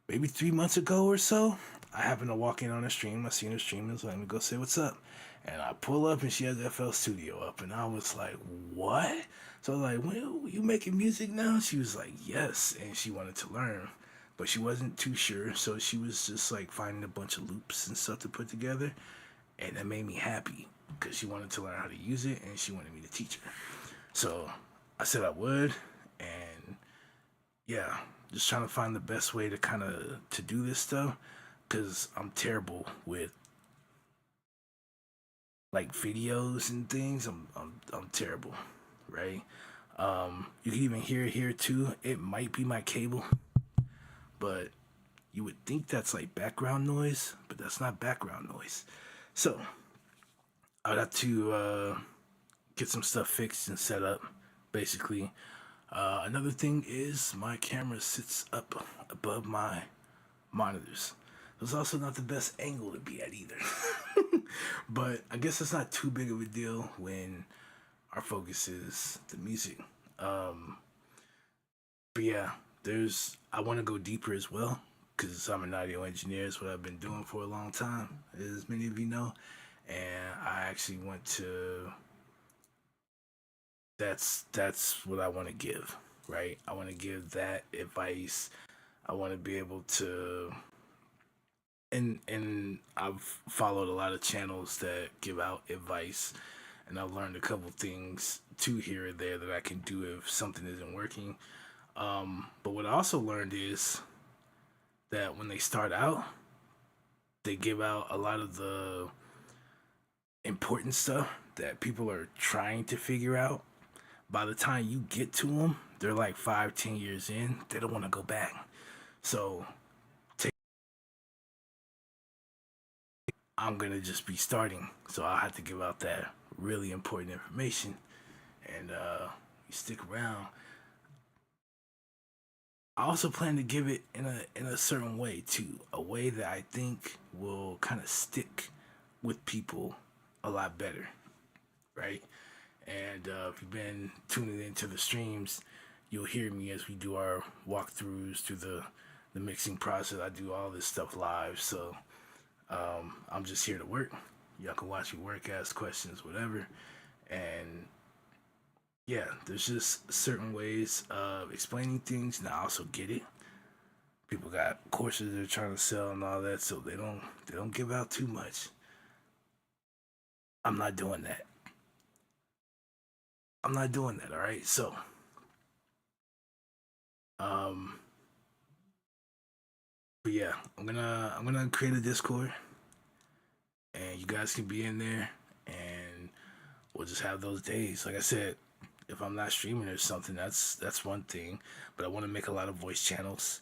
maybe 3 months ago or so, I happened to walk in on a stream. I seen her stream and was like, let me go say what's up. And I pull up and she has FL Studio up. And I was like, what? So I was like, well, you making music now? She was like, yes. And she wanted to learn. But she wasn't too sure. So she was just like finding a bunch of loops and stuff to put together. And that made me happy because she wanted to learn how to use it and she wanted me to teach her. So I said I would. And yeah, just trying to find the best way to kind of to do this stuff because I'm terrible with like videos and things. I'm terrible, right? You can even hear it here too. It might be my cable, but you would think that's like background noise, but that's not background noise. So I would have to get some stuff fixed and set up, basically. Another thing is my camera sits up above my monitors. It's also not the best angle to be at either. But I guess it's not too big of a deal when our focus is the music. Um, but yeah, I want to go deeper as well because I'm an audio engineer. It's what I've been doing for a long time, as many of you know. And I actually want to. That's what I want to give, right? I want to give that advice. I want to be able to and I've followed a lot of channels that give out advice, and I've learned a couple things too here or there that I can do if something isn't working. But what I also learned is that when they start out, they give out a lot of the important stuff that people are trying to figure out. By the time you get to them, they're like 5, 10 years in. They don't want to go back. So I'm gonna just be starting, so I'll have to give out that really important information. And you stick around. I also plan to give it in a certain way too, a way that I think will kind of stick with people a lot better, right? And if you've been tuning into the streams, you'll hear me as we do our walkthroughs through the mixing process. I do all this stuff live, so I'm just here to work. Y'all can watch me work, ask questions, whatever. And yeah, there's just certain ways of explaining things, and I also get it. People got courses they're trying to sell and all that, so they don't give out too much. I'm not doing that. I'm not doing that. All right. So, um, but yeah, I'm gonna create a Discord, and you guys can be in there, and we'll just have those days. Like I said, if I'm not streaming or something, that's one thing. But I want to make a lot of voice channels,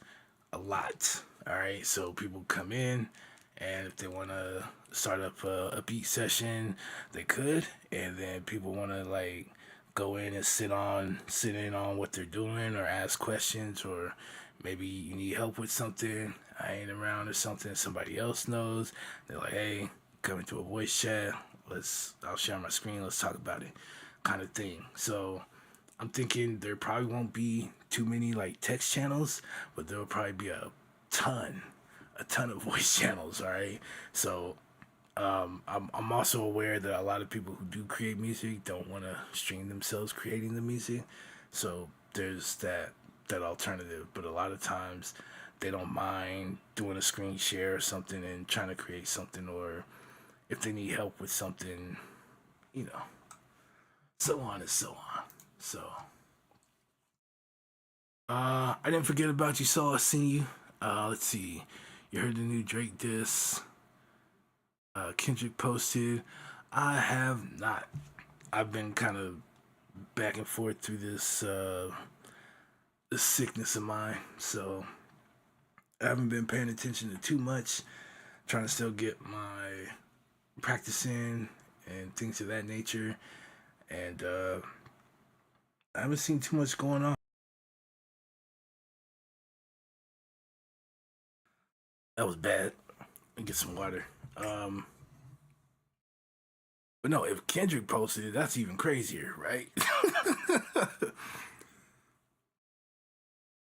a lot. All right, so people come in, and if they want to start up a beat session, they could. And then people want to like go in and sit in on what they're doing, or ask questions, or maybe you need help with something. I ain't around or something. Somebody else knows. They're like, hey, come into a voice chat. I'll share my screen. Let's talk about it, kind of thing. So I'm thinking there probably won't be too many like text channels, but there will probably be ton, a ton of voice channels. All right. So I'm also aware that a lot of people who do create music don't want to stream themselves creating the music. So there's that alternative. But a lot of times they don't mind doing a screen share or something and trying to create something, or if they need help with something, you know, so on and so on. So, I didn't forget about you, Saw. I seen you. Let's see. You heard the new Drake diss. Kendrick posted. I have not. I've been kind of back and forth through this sickness of mine, so I haven't been paying attention to too much. Trying to still get my practice in and things of that nature, and I haven't seen too much going on. That was bad. Let me get some water. But no, if Kendrick posted it, that's even crazier, right?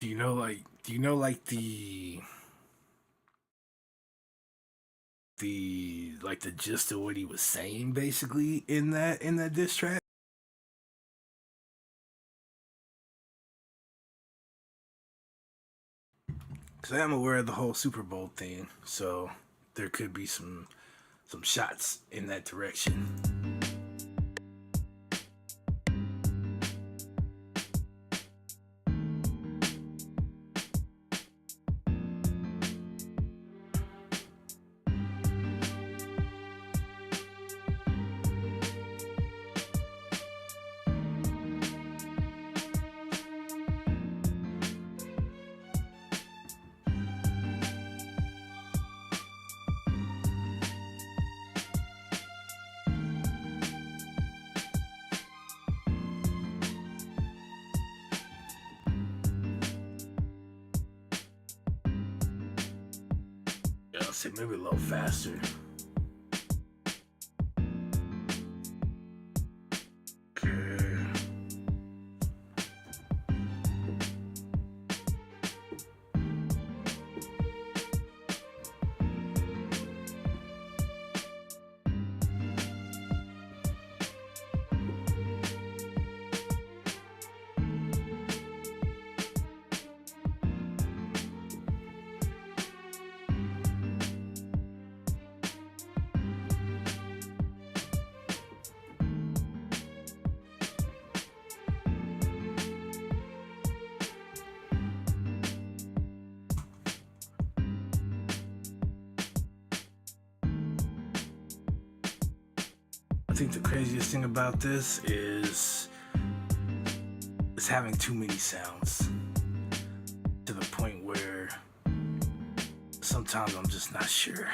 Do you know like the gist of what he was saying basically in that diss track? Because I am aware of the whole Super Bowl thing, so there could be some shots in that direction. Yeah, I'll say maybe a little faster. Okay. I think the craziest thing about this is it's having too many sounds to the point where sometimes I'm just not sure.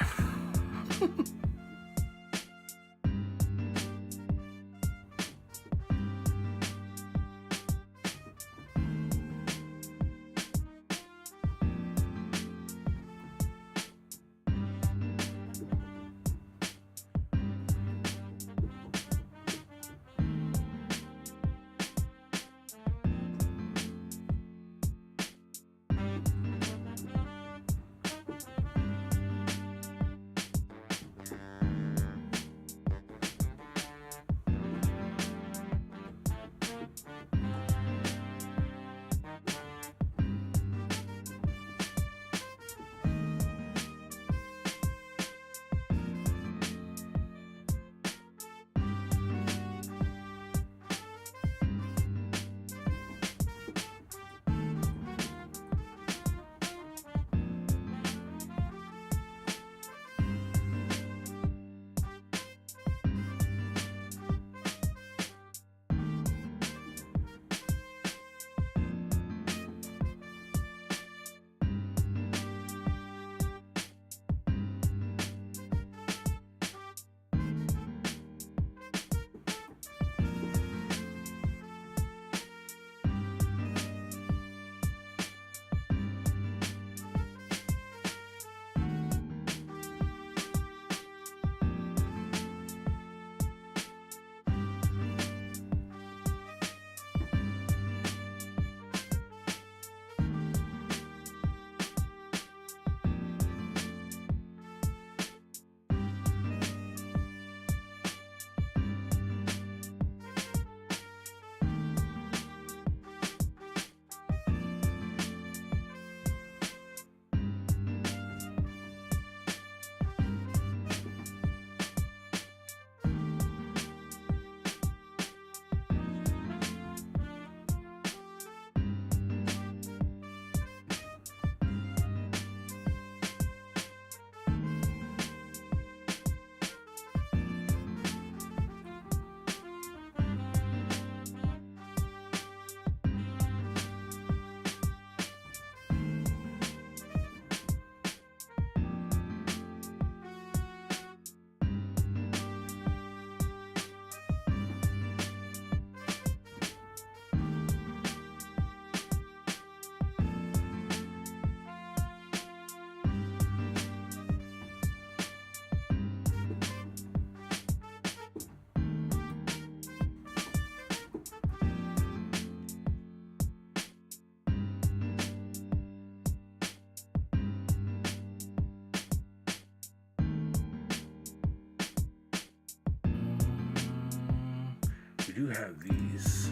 do have these.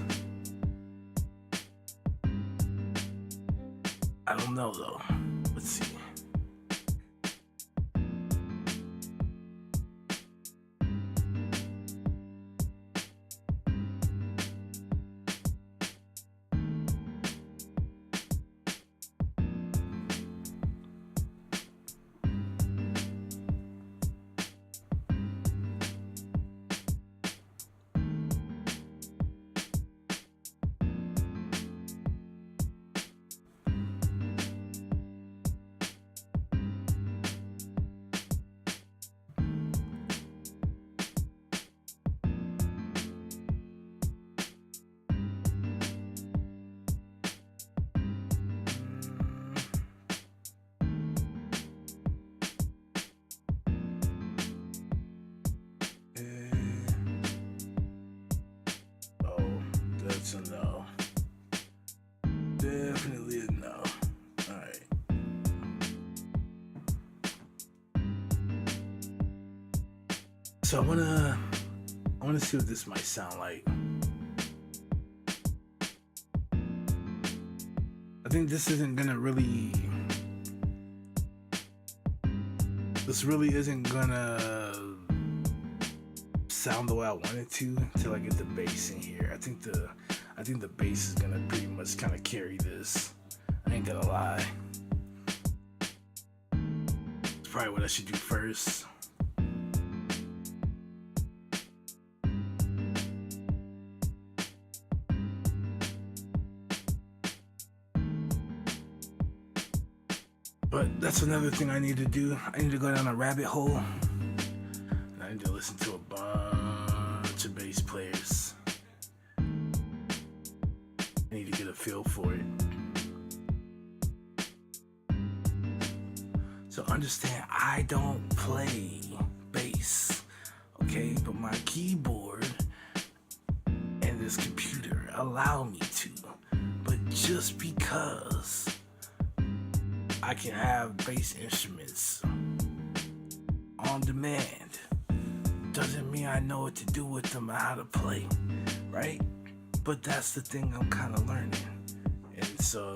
I don't know though. Let's see. That's a no. Definitely a no. Alright. So I wanna see what this might sound like. I think this isn't gonna really isn't gonna sound the way I want it to until I get the bass in here. I think the bass is gonna pretty much kind of carry this. I ain't gonna lie. It's probably what I should do first. But that's another thing I need to do. I need to go down a rabbit hole. And I need to listen to a bunch of bass players. I need to get a feel for it. So understand, I don't play bass, okay? But my keyboard and this computer allow me to. But just because I can have bass instruments on demand doesn't mean I know what to do with them or how to play, right? But that's the thing I'm kind of learning. And so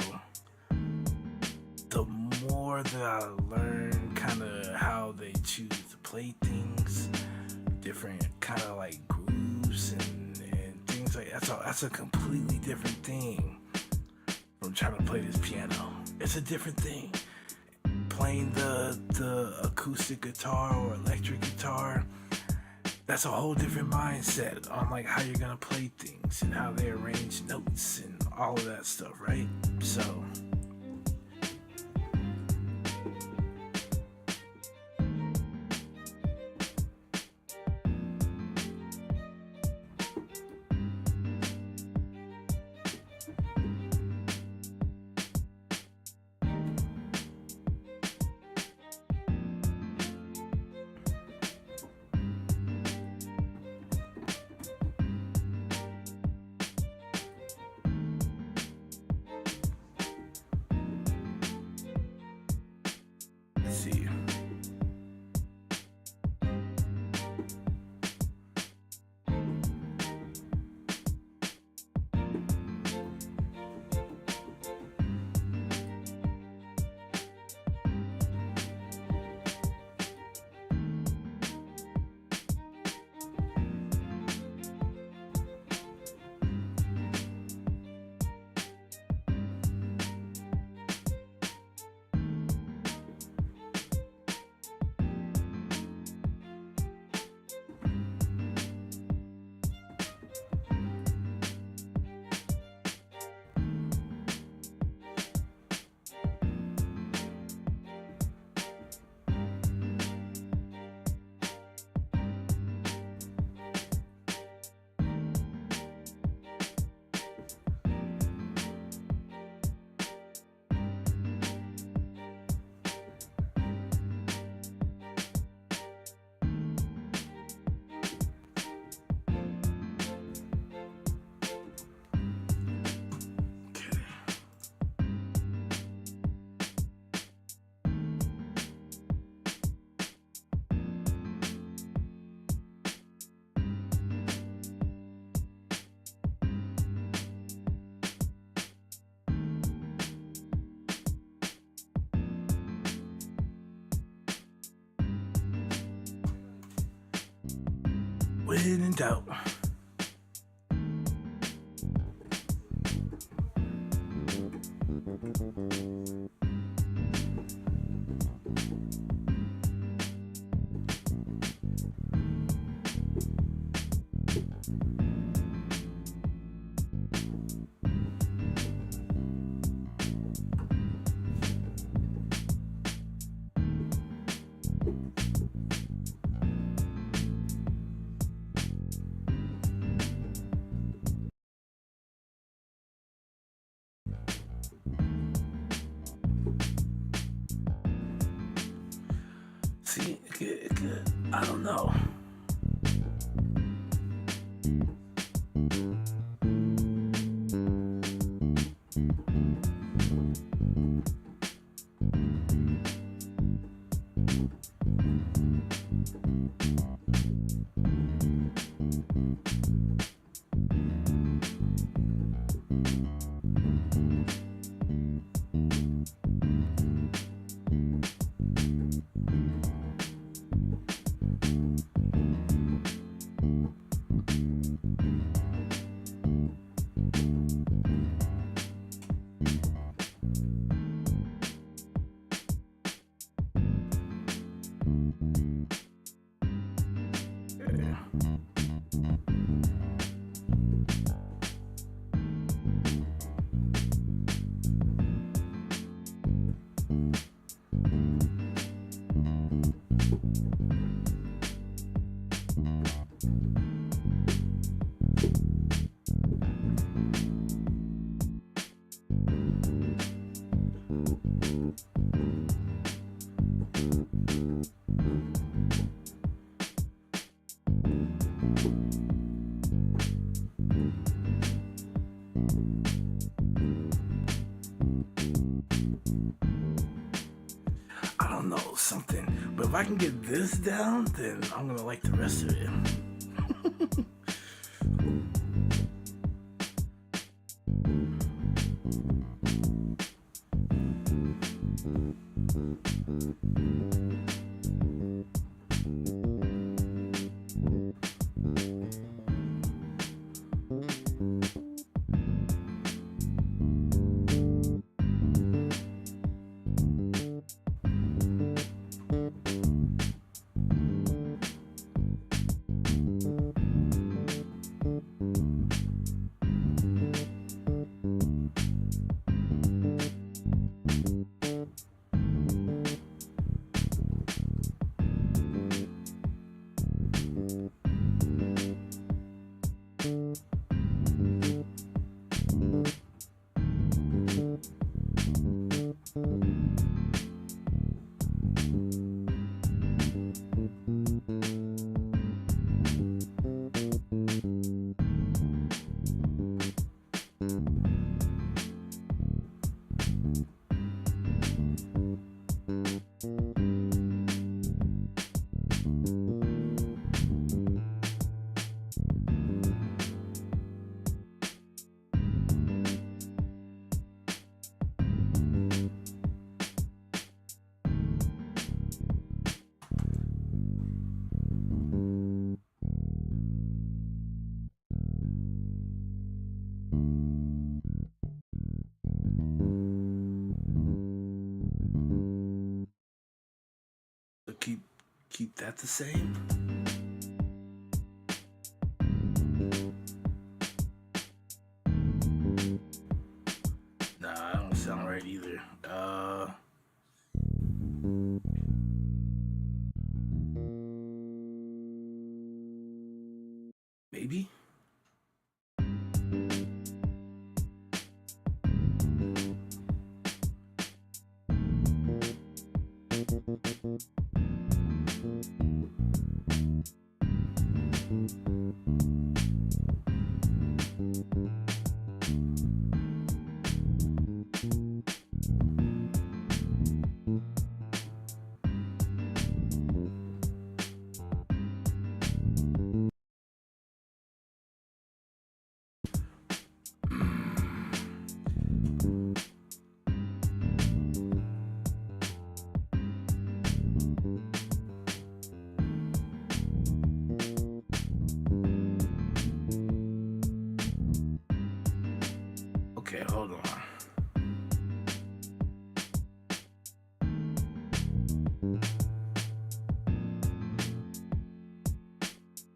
the more that I learn kind of how they choose to play things, different kind of like grooves and things like that, that's a completely different thing from trying to play this piano. It's a different thing. Playing the acoustic guitar or electric guitar, that's a whole different mindset on like how you're gonna play things and how they arrange notes and all of that stuff, right? So When in doubt. See, I don't know. I don't know, something. But if I can get this down, then I'm gonna like the rest of it. So keep that the same. Nah, that don't sound right either. Maybe.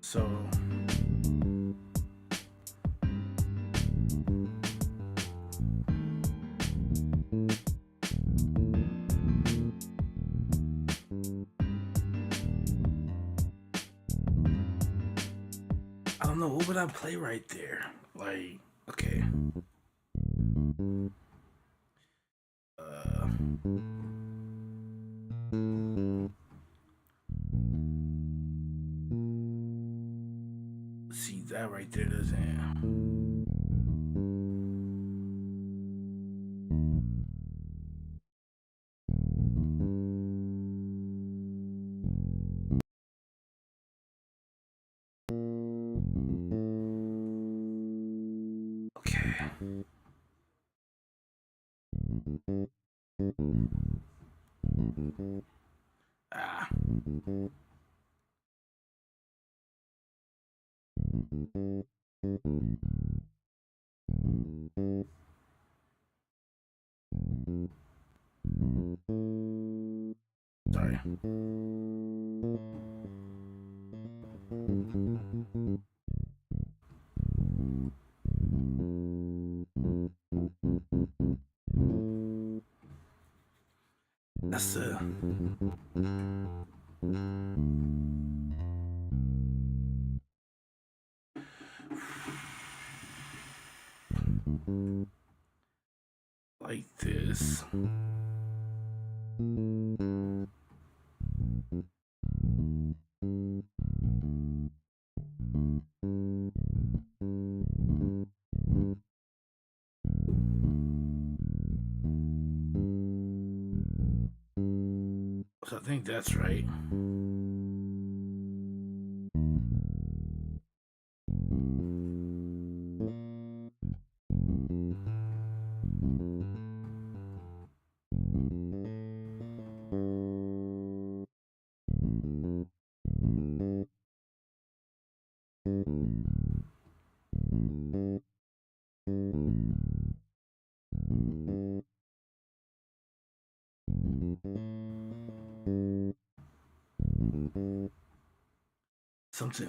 So I don't know, what would I play right there? Like, okay. Uh, see, that right there doesn't. Okay. Ah. Sorry. That's like this. So I think that's right.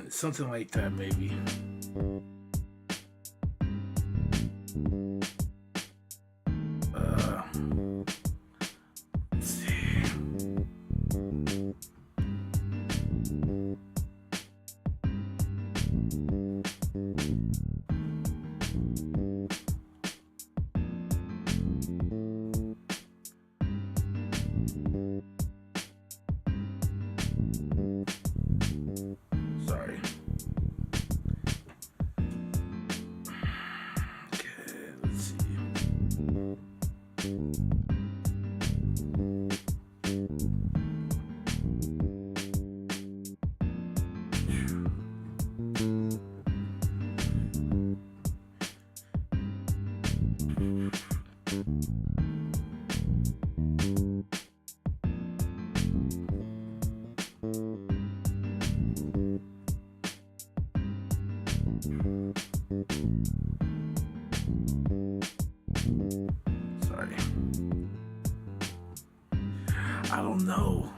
Something like that, maybe. Uh, let's see. Sorry. Okay, let's see. Sorry. I don't know.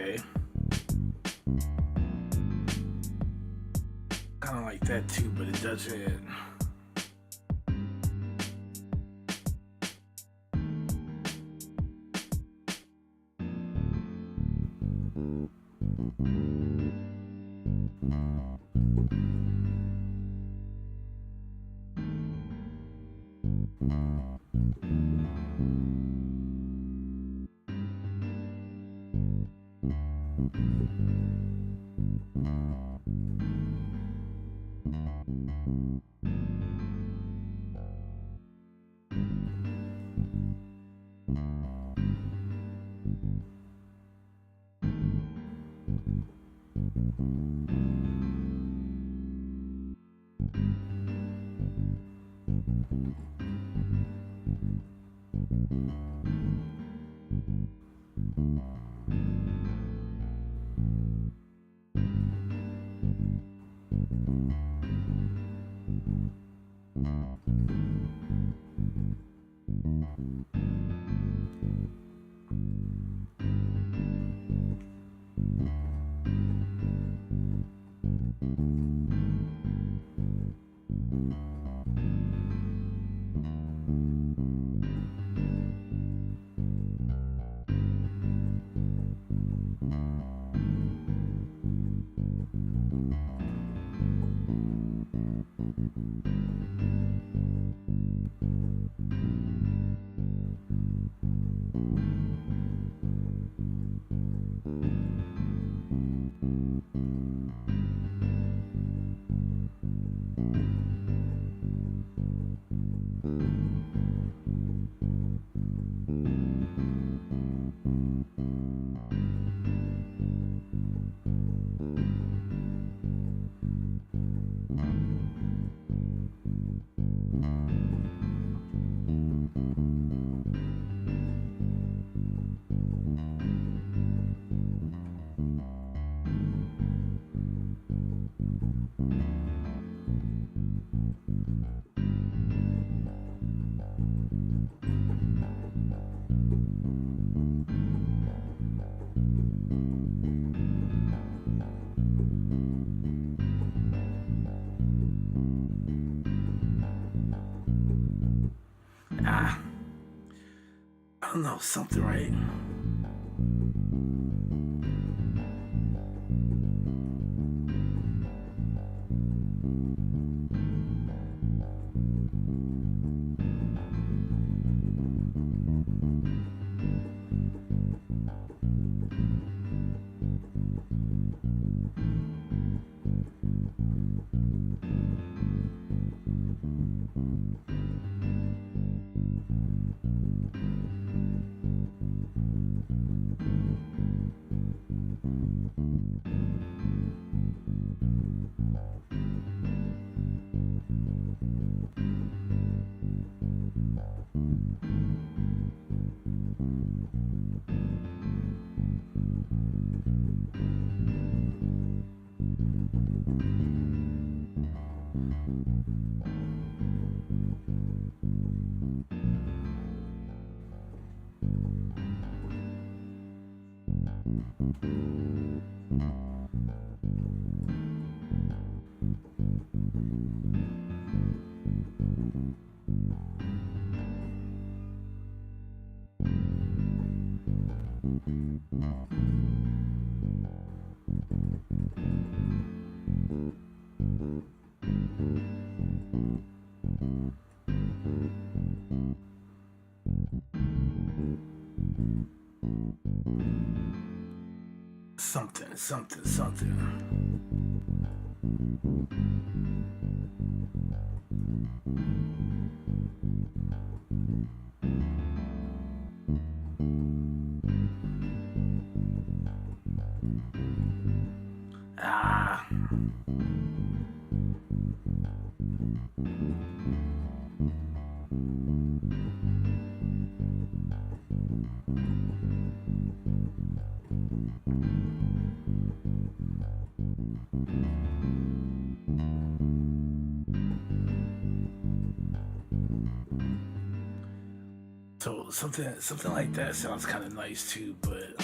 Okay. Kind of like that too, but it doesn't. I don't know, something right. Something. Ah. So something like that sounds kind of nice too, but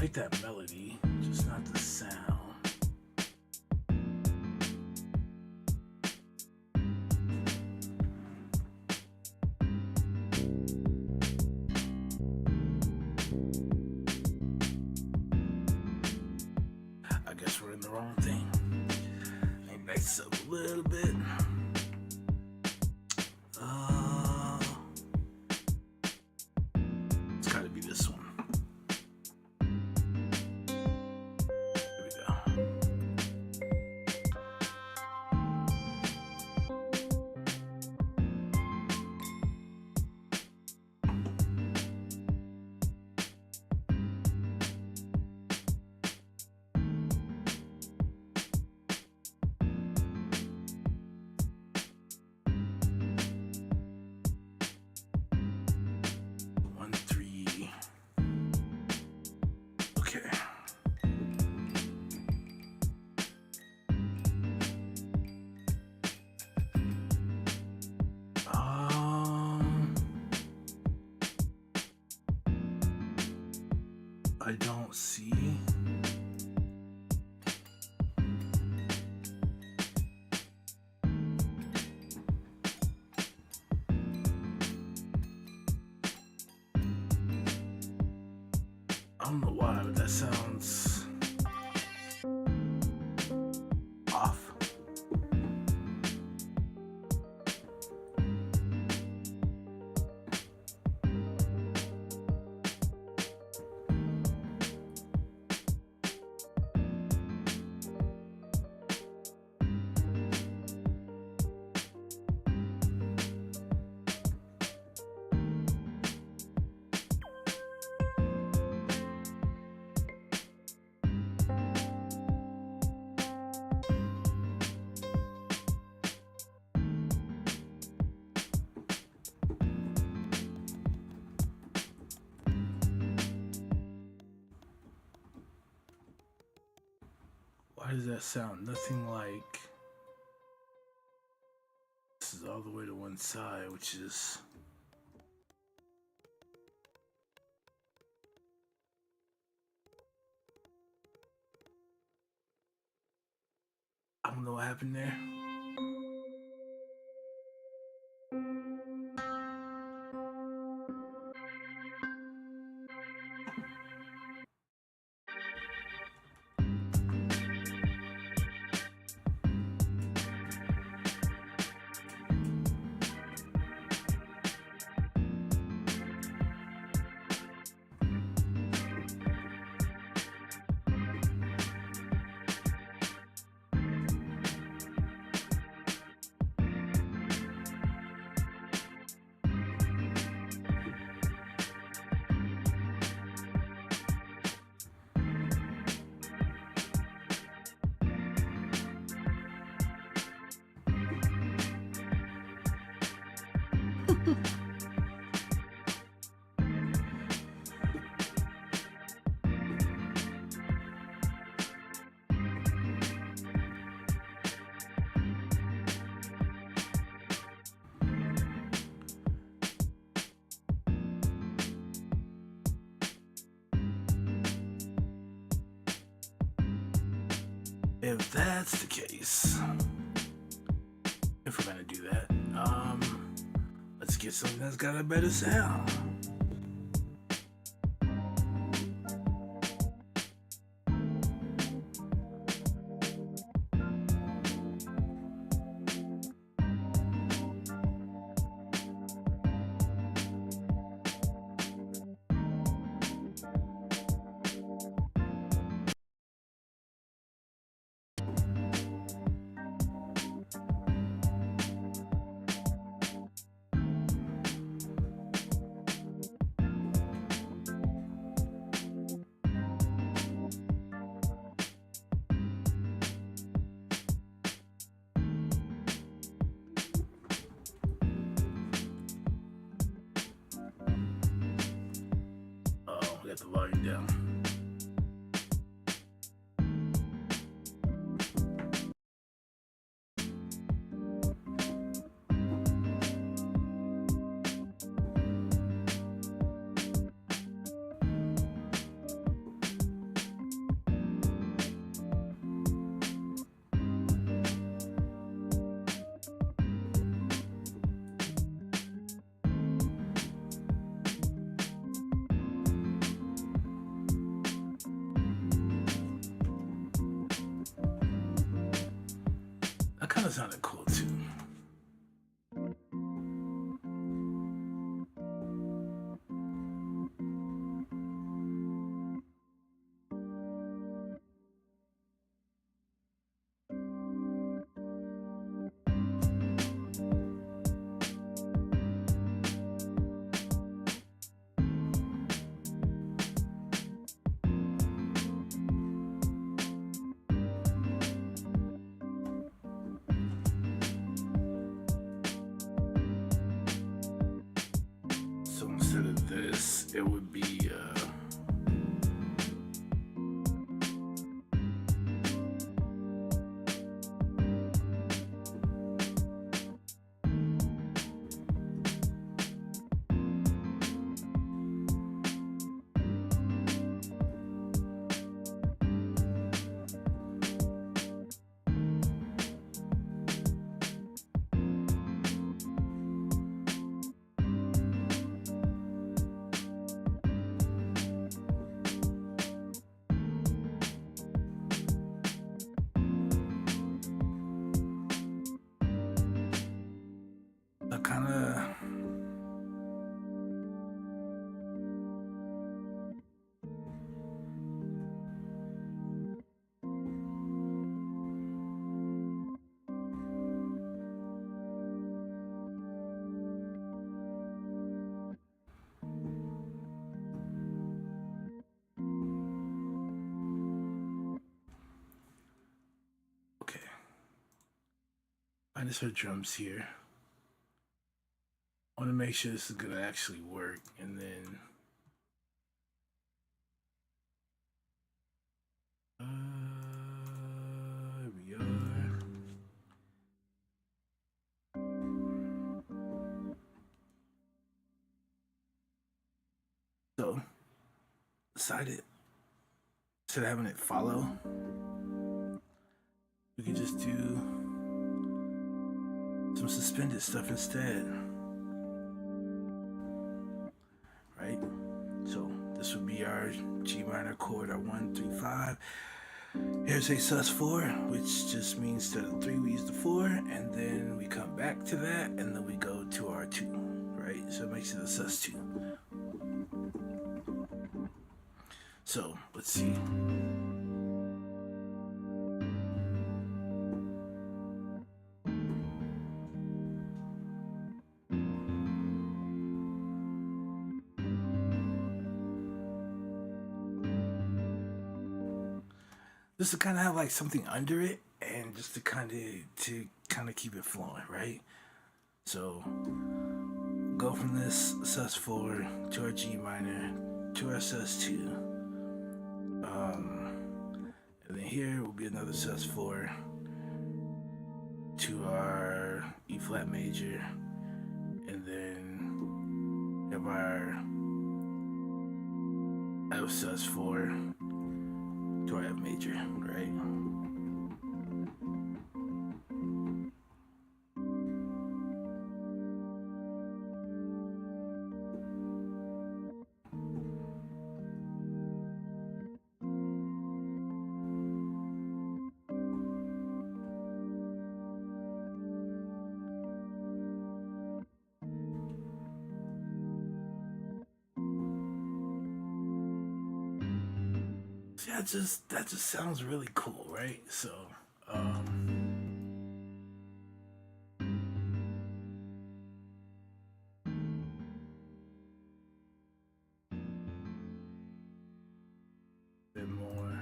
like that melody, just not the sound. I guess we're in the wrong thing. Maybe back this up a little bit. It's gotta be this one. Here we go. I don't see. I don't know why, but that sounds off. Why does that sound nothing like? This is all the way to one side, which is I don't know what happened there. If that's the case, if we're gonna do that, let's get something that's got a better sound. Got the volume down. That kind of sounded cool too. So instead of this, it would be a kind of. Okay. I just heard drums here. I want to make sure this is gonna actually work, and then here we are. So decided instead of having it follow, we could just do some suspended stuff instead. Right? So this would be our G minor chord, our 1, 3, 5. Here's a sus4, which just means that the 3 we use the 4, and then we come back to that, and then we go to our 2, right? So it makes it a sus2. So let's see. Just to kind of have like something under it, and just to kind of keep it flowing, right? So go from this sus4 to our G minor to our sus2, and then here will be another sus4 to our E flat major, and then have our F sus4 to our F major, right? Yeah, that just sounds really cool, right? So, bit more.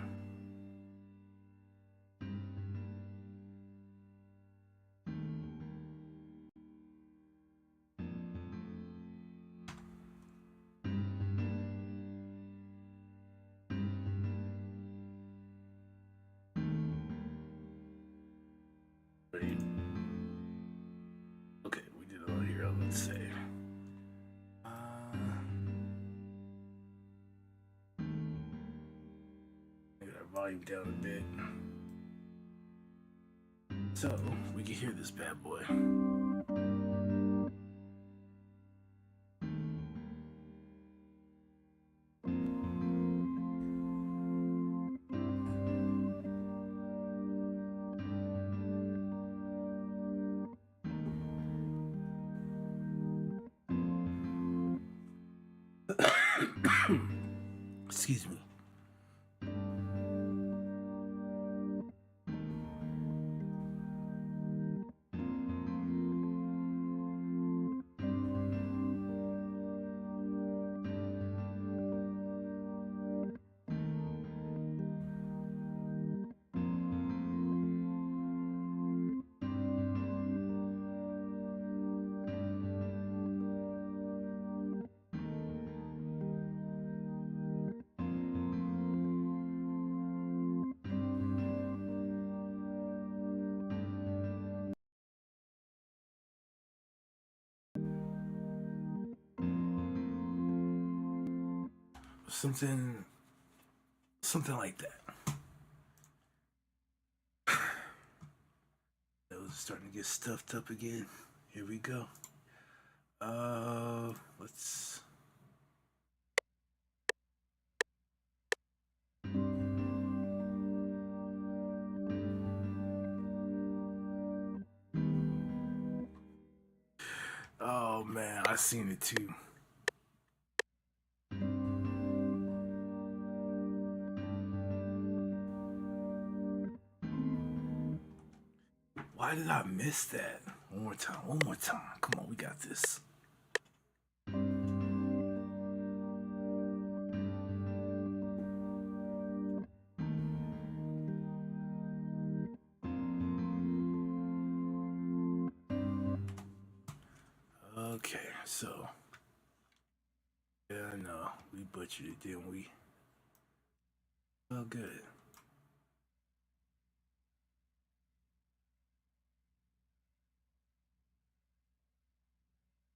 Right. Okay, we did it all here. Let's say. Get our volume down a bit, so we can hear this bad boy. Excuse me. Something like that. Those are starting to get stuffed up again. Here we go. Let's. Oh man, I seen it too. Why did I miss that? One more time, one more time. Come on, we got this. Okay, so. Yeah, I know. We butchered it, didn't we? Well, good.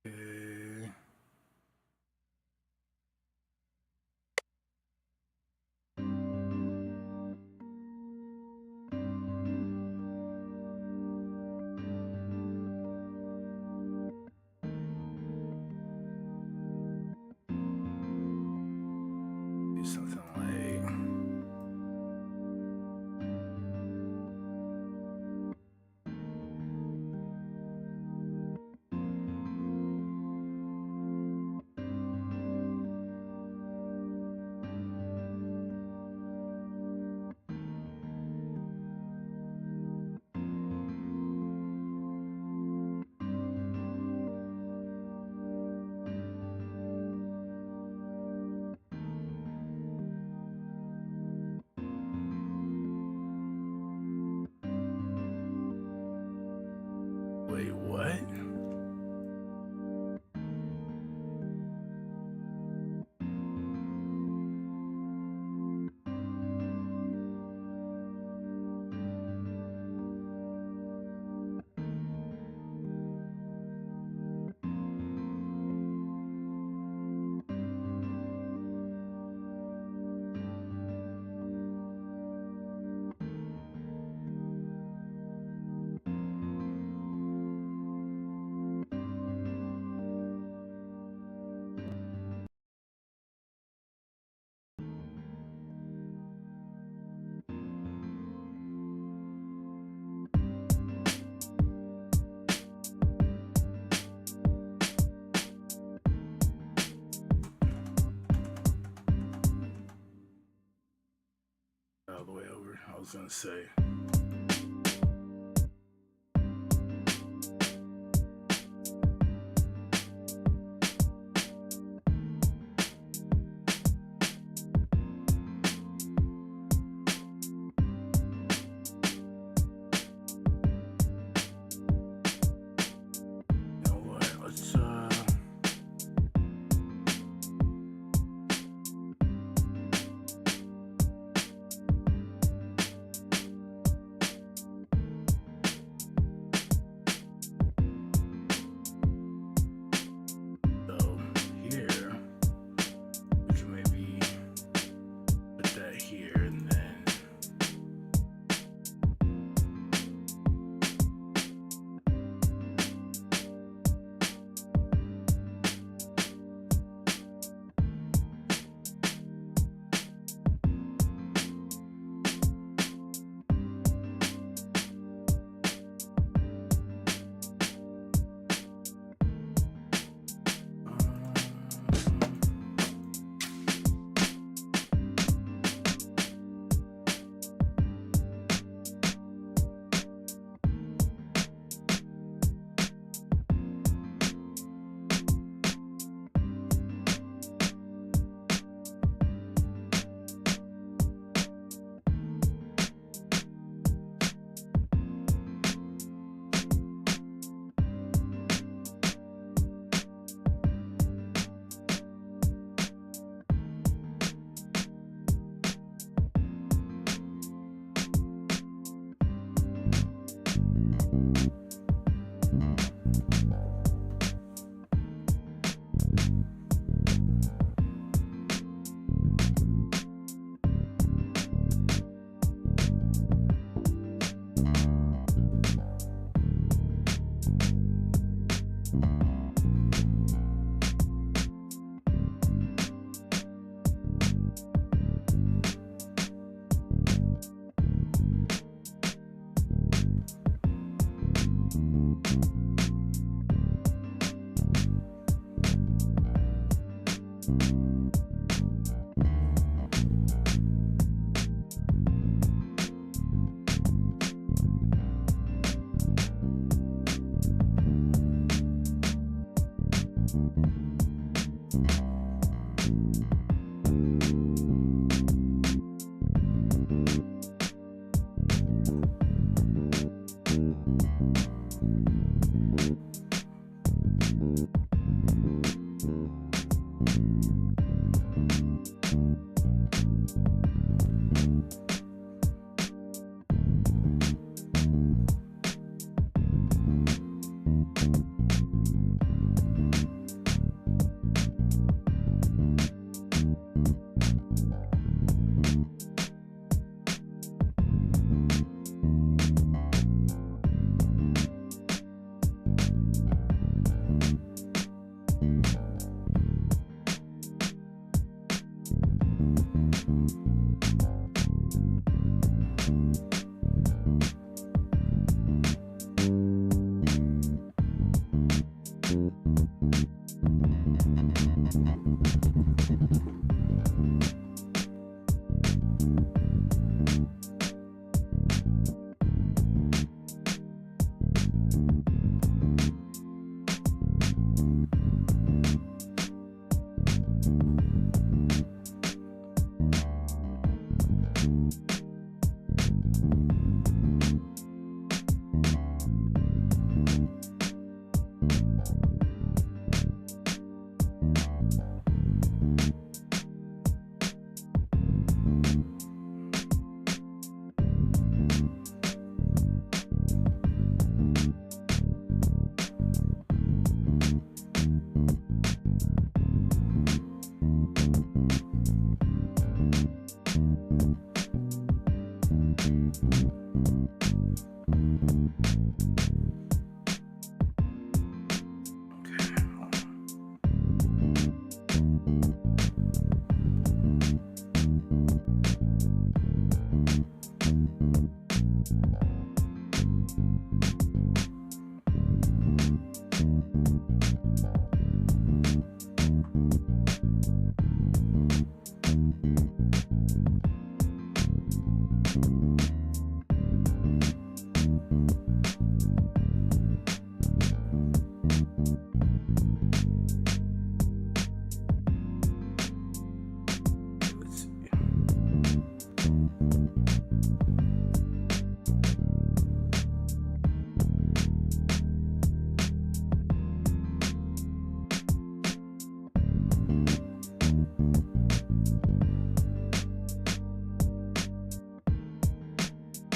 Okay. Do something like. Wait, what? All the way over. I was gonna say. You know what? Let's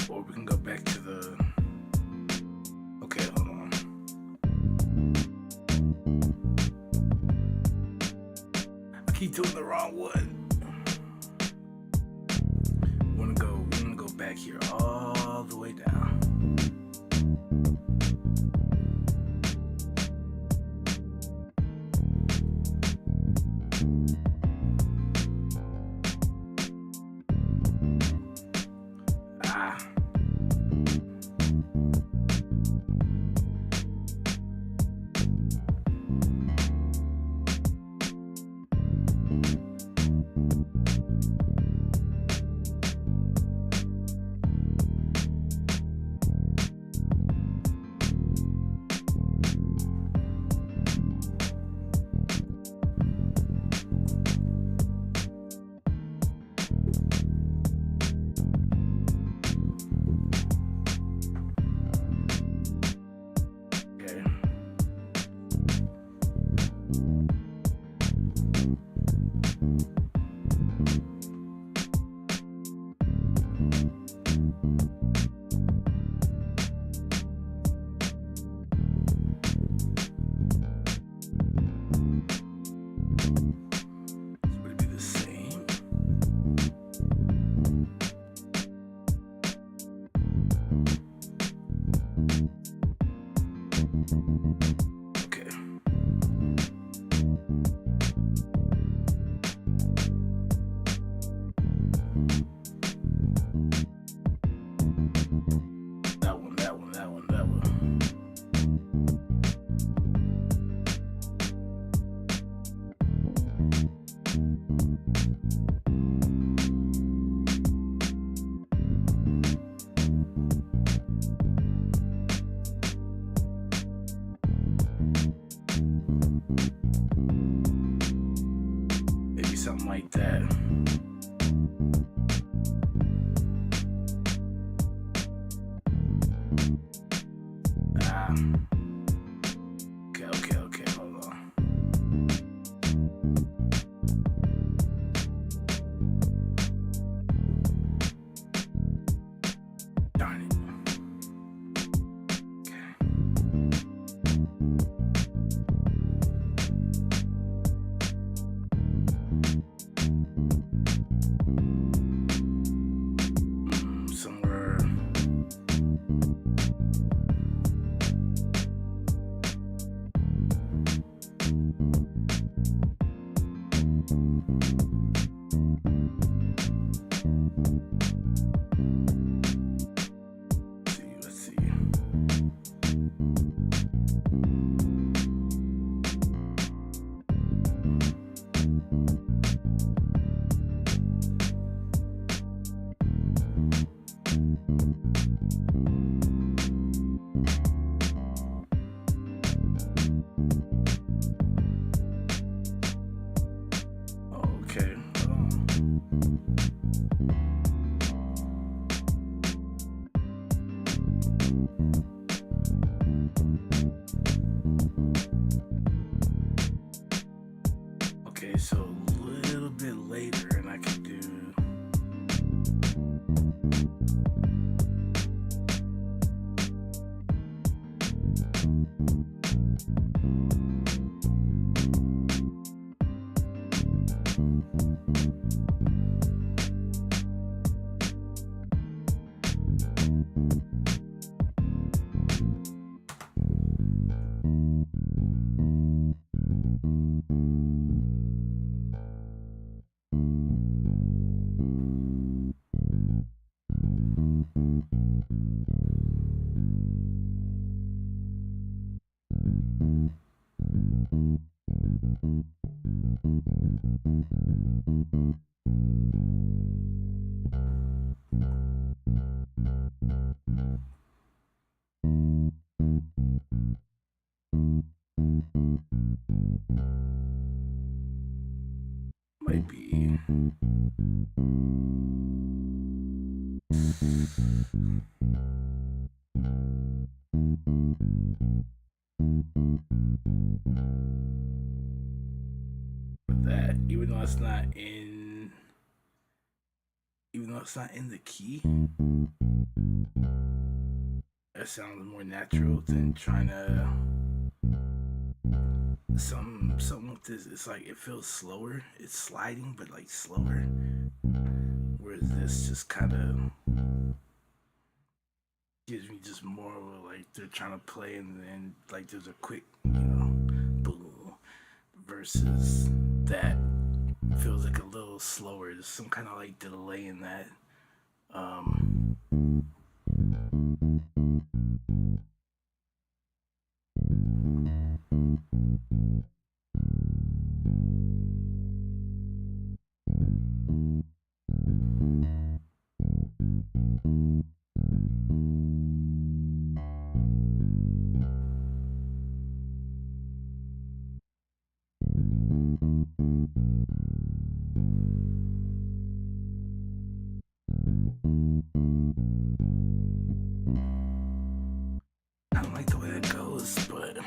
Or we can go back to the... Okay, hold on. I keep doing the wrong one. We're gonna go back here all the way down. Okay. That one, that one, that one, that one. Maybe something like that. Okay, hold on. Darn it. Somewhere. Let's see. Okay, hold on. Okay, so a little bit later, and I can do. Might be. That, even though it's not in the key, that sounds more natural than trying to something with this. It's like it feels slower. It's sliding, but like slower. Whereas this just kind of gives me just more of a, like they're trying to play and then like there's a quick, boom, versus that feels like a little slower. There's some kind of like delay in that. I don't like the way that goes, but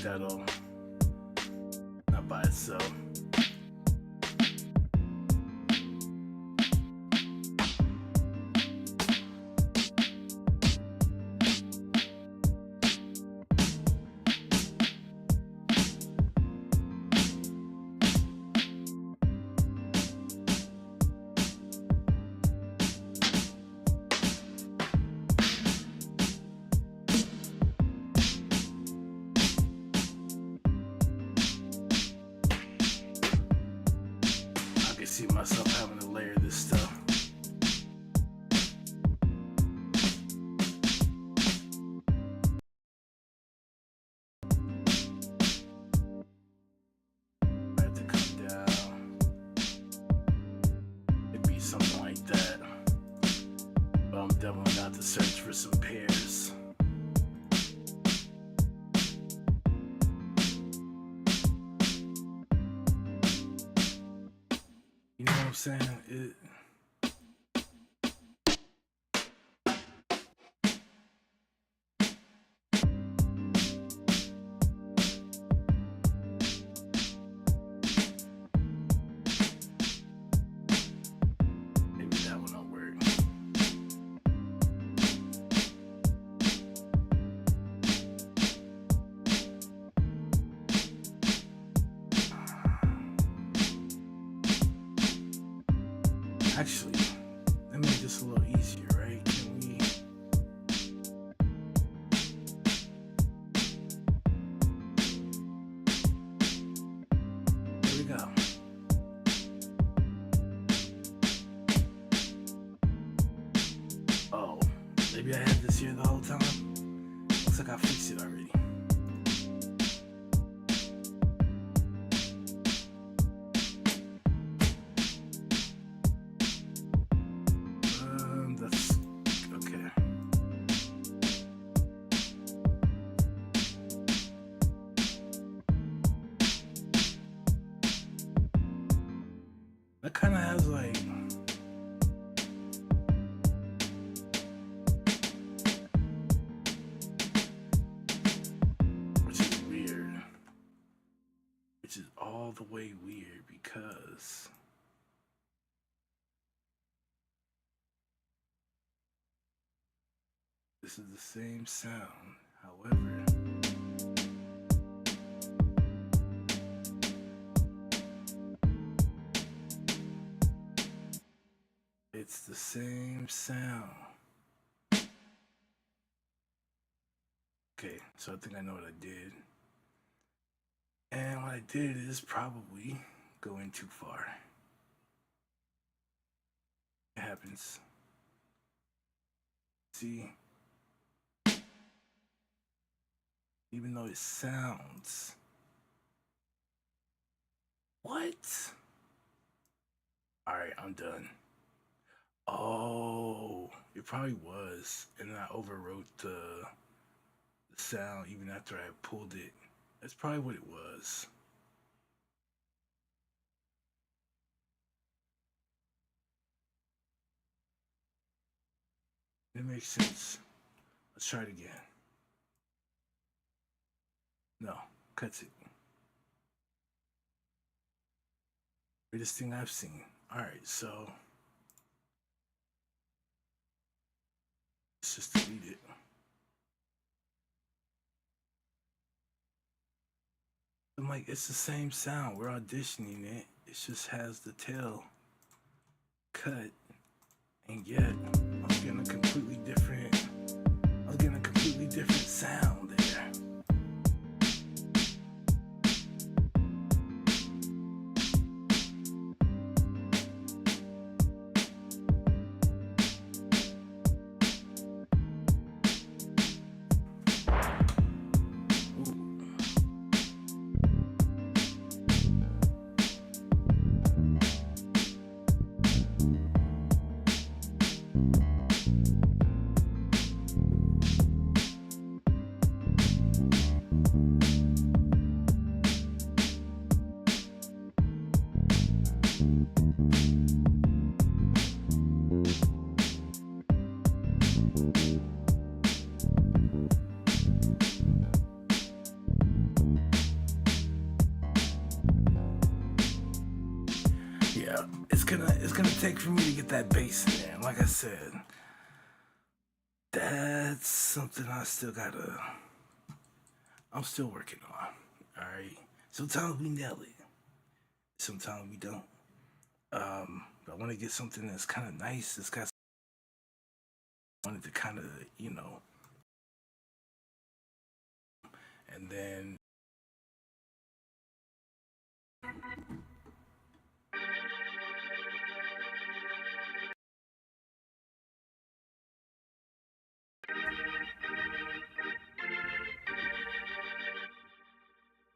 that'll not by itself. see myself having to layer this stuff. I have to come down. It'd be something like that. But I'm definitely not to search for some pairs. You know what I'm saying? Maybe that one will work. Actually, that makes this a little easier, right? Can we? There we go. Oh, maybe I had this here the whole time. Looks like I fixed it already. That's okay. That kind of has like. Which is weird. Which is all the way weird because. This is the same sound, however. It's the same sound. Okay, so I think I know what I did. And what I did is probably going too far. It happens. See? Even though it sounds. What? Alright, I'm done. Oh, it probably was. And I overwrote the sound even after I pulled it. That's probably what it was. It makes sense. Let's try it again. No, cuts it. Greatest thing I've seen. Alright, so let's just delete it. I'm like, it's the same sound. We're auditioning it. It just has the tail cut. And yet, I'm getting a completely different sound there. Yeah, it's gonna take for me to get that bass in there. And like I said, that's something I'm still working on. Alright. Sometimes we nail it. Sometimes we don't. But I want to get something that's kind of nice. It's got wanted to kind of, and then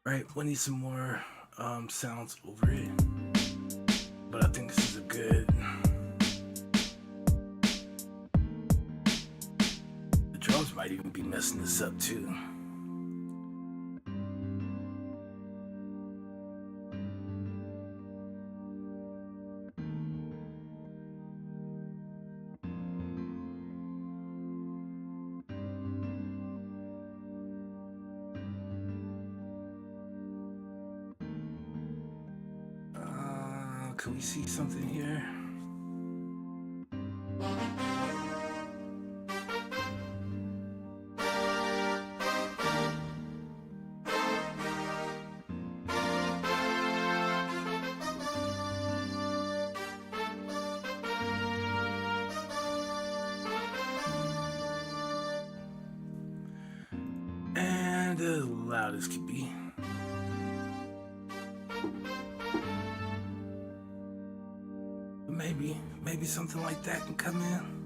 right? We need some more sounds over it, but I think this is a good. The drums might even be messing this up too. Can we see something here? And as loud as could be. Maybe something like that can come in.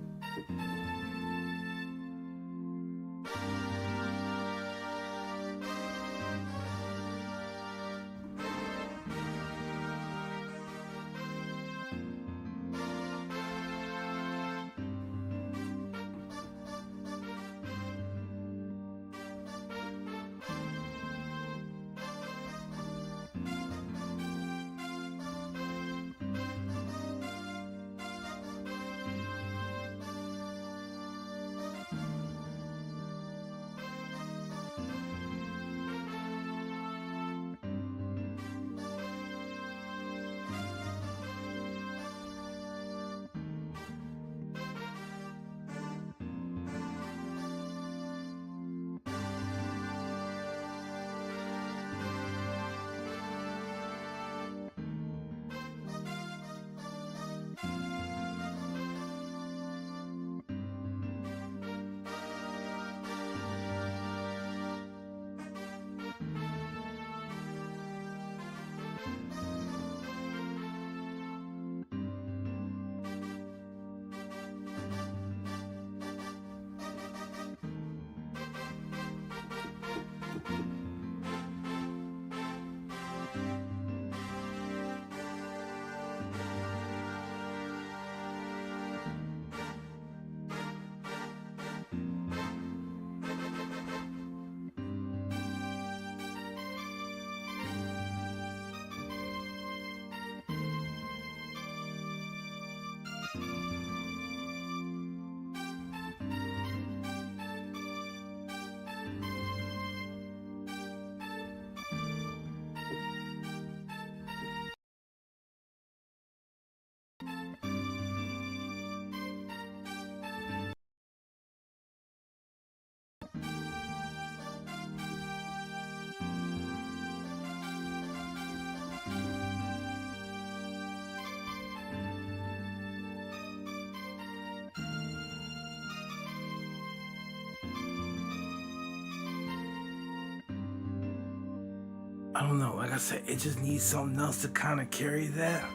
I don't know. Like I said, it just needs something else to kind of carry that.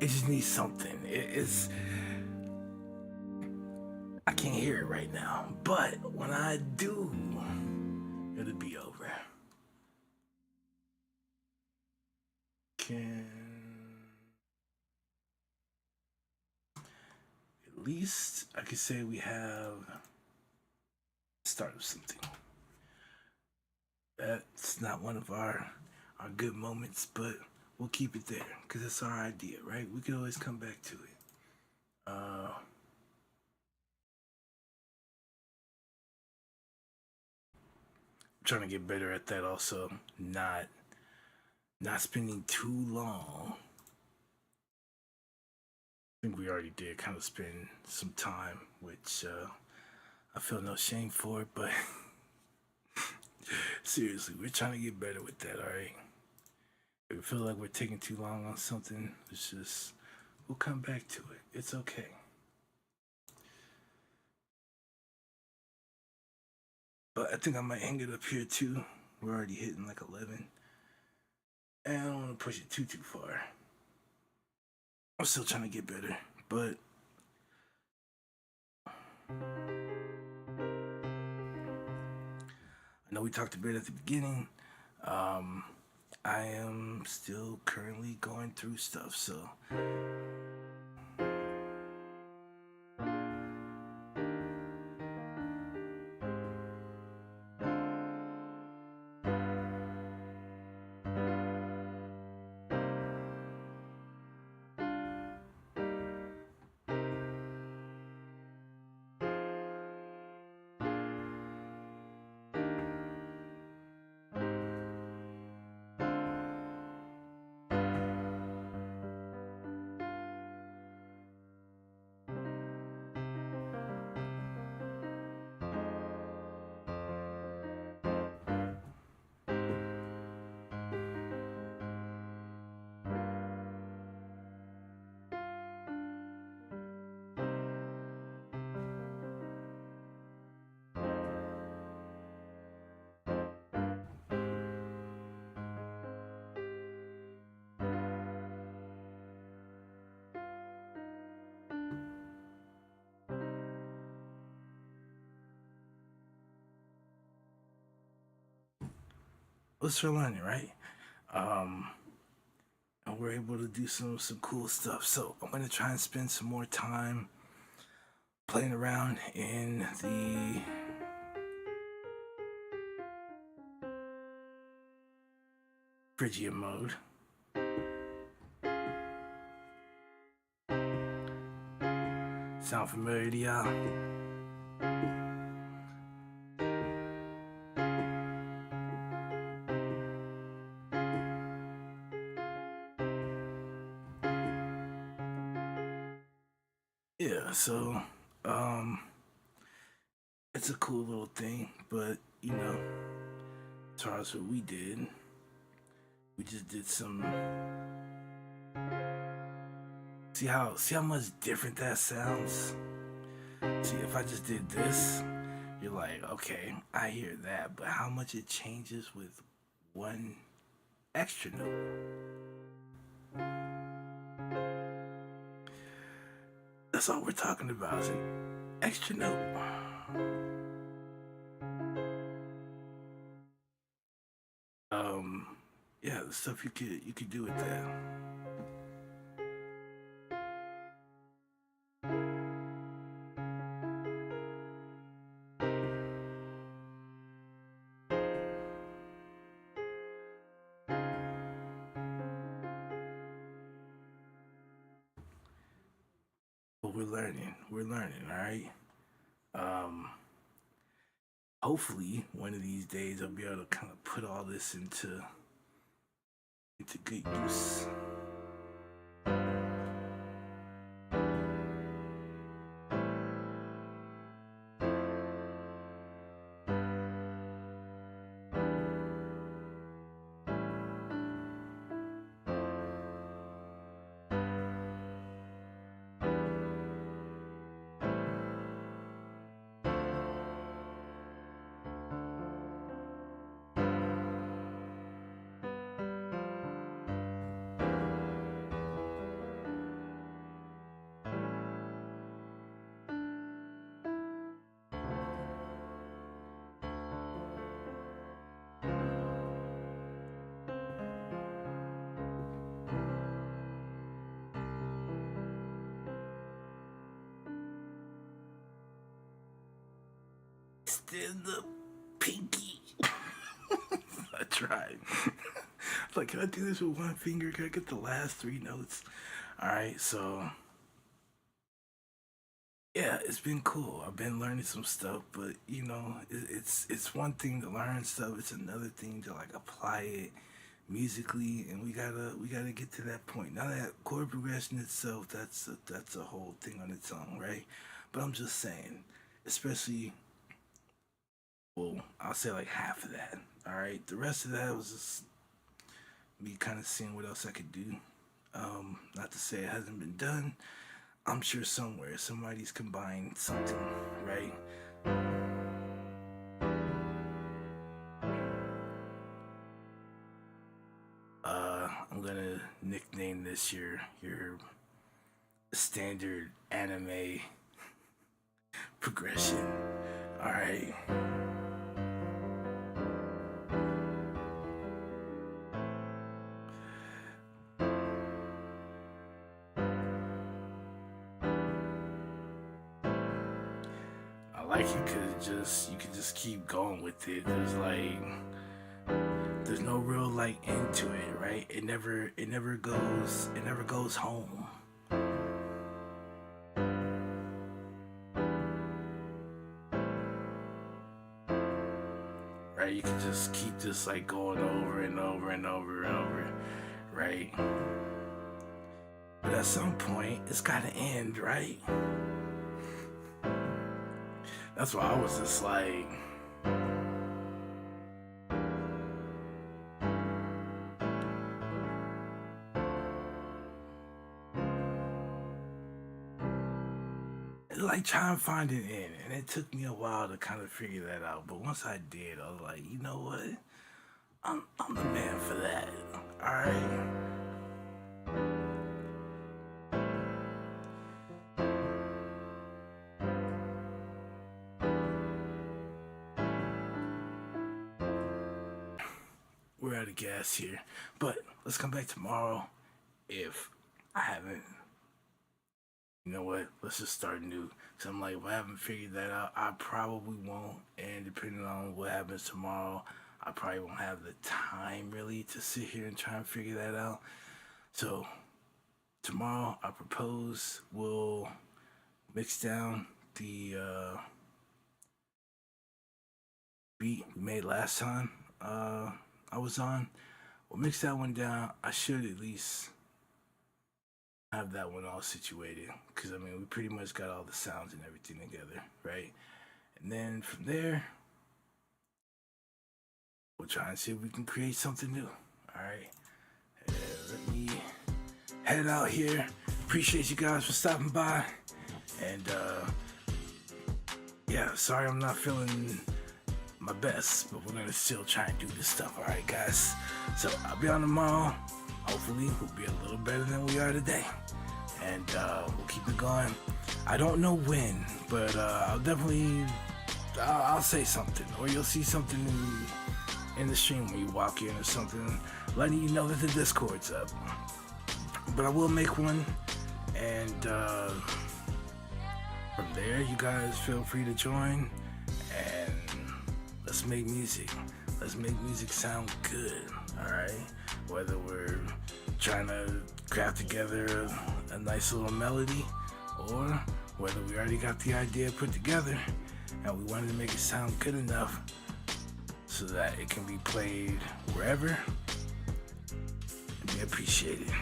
It just needs something. It's. I can't hear it right now, but when I do, it'll be over. Can at least I could say we have started something. That's not one of our good moments, but we'll keep it there because it's our idea, right? We can always come back to it. Trying to get better at that also, not spending too long. I think we already did kind of spend some time, which I feel no shame for, but seriously, we're trying to get better with that, all right? If we feel like we're taking too long on something, it's just, we'll come back to it. It's okay. But I think I might hang it up here too. We're already hitting like 11. And I don't want to push it too far. I'm still trying to get better. But I know we talked a bit at the beginning. Um, I am still currently going through stuff, so what's for learning, right? Um, and we're able to do some cool stuff. So I'm gonna try and spend some more time playing around in the Phrygia mode. Sound familiar to y'all? Yeah, so um it's a cool little thing, but as far as what we did, we just did some see how much different that sounds? See, if I just did this, you're like, okay, I hear that, but how much it changes with one extra note. That's all we're talking about is an extra note. Yeah, the stuff you could do with that. But we're learning. We're learning, all right? Um, hopefully one of these days I'll be able to kind of put all this into good use. Extend the pinky. I tried. Like, can I do this with one finger? Can I get the last three notes? All right, so yeah, it's been cool. I've been learning some stuff, but it's one thing to learn stuff. It's another thing to like apply it musically, and we gotta get to that point. Now that chord progression itself, that's a whole thing on its own, right? But I'm just saying, especially, well, I'll say like half of that. All right, the rest of that was just me kind of seeing what else I could do. Not to say it hasn't been done. I'm sure somewhere somebody's combined something, right? I'm gonna nickname this your standard anime progression. All right. I like it because you can just keep going with it. There's no real like end to it, right? It never goes home. Right? You can just keep this like going over and over and over and over, right? But at some point, it's gotta end, right? That's why I was just like, trying to find an end, and it took me a while to kind of figure that out. But once I did, I was like, you know what? I'm the man for that. All right. We're out of gas here, but let's come back tomorrow. If I haven't, you know what? Let's just start new. So I'm like, if I haven't figured that out, I probably won't. And depending on what happens tomorrow, I probably won't have the time really to sit here and try and figure that out. So tomorrow, I propose we'll mix down the beat we made last time I was on. We'll mix that one down. I should at least have that one all situated, because I mean we pretty much got all the sounds and everything together, right? And then from there we'll try and see if we can create something new. All right, let me head out here. Appreciate you guys for stopping by, and yeah, sorry I'm not feeling my best, but we're gonna still try and do this stuff. All right, guys, so I'll be on tomorrow. Hopefully we'll be a little better than we are today, and we'll keep it going. I don't know when, but I'll say something, or you'll see something in the stream when you walk in or something, letting you know that the Discord's up. But I will make one, and from there you guys feel free to join, and let's make music. Let's make music sound good, all right? Whether we're trying to craft together a nice little melody, or whether we already got the idea put together and we wanted to make it sound good enough so that it can be played wherever and be appreciated.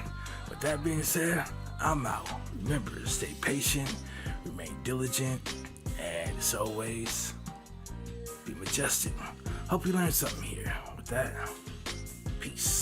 With that being said, I'm out. Remember to stay patient, remain diligent, and as always, be majestic. Hope you learned something here. With that, peace.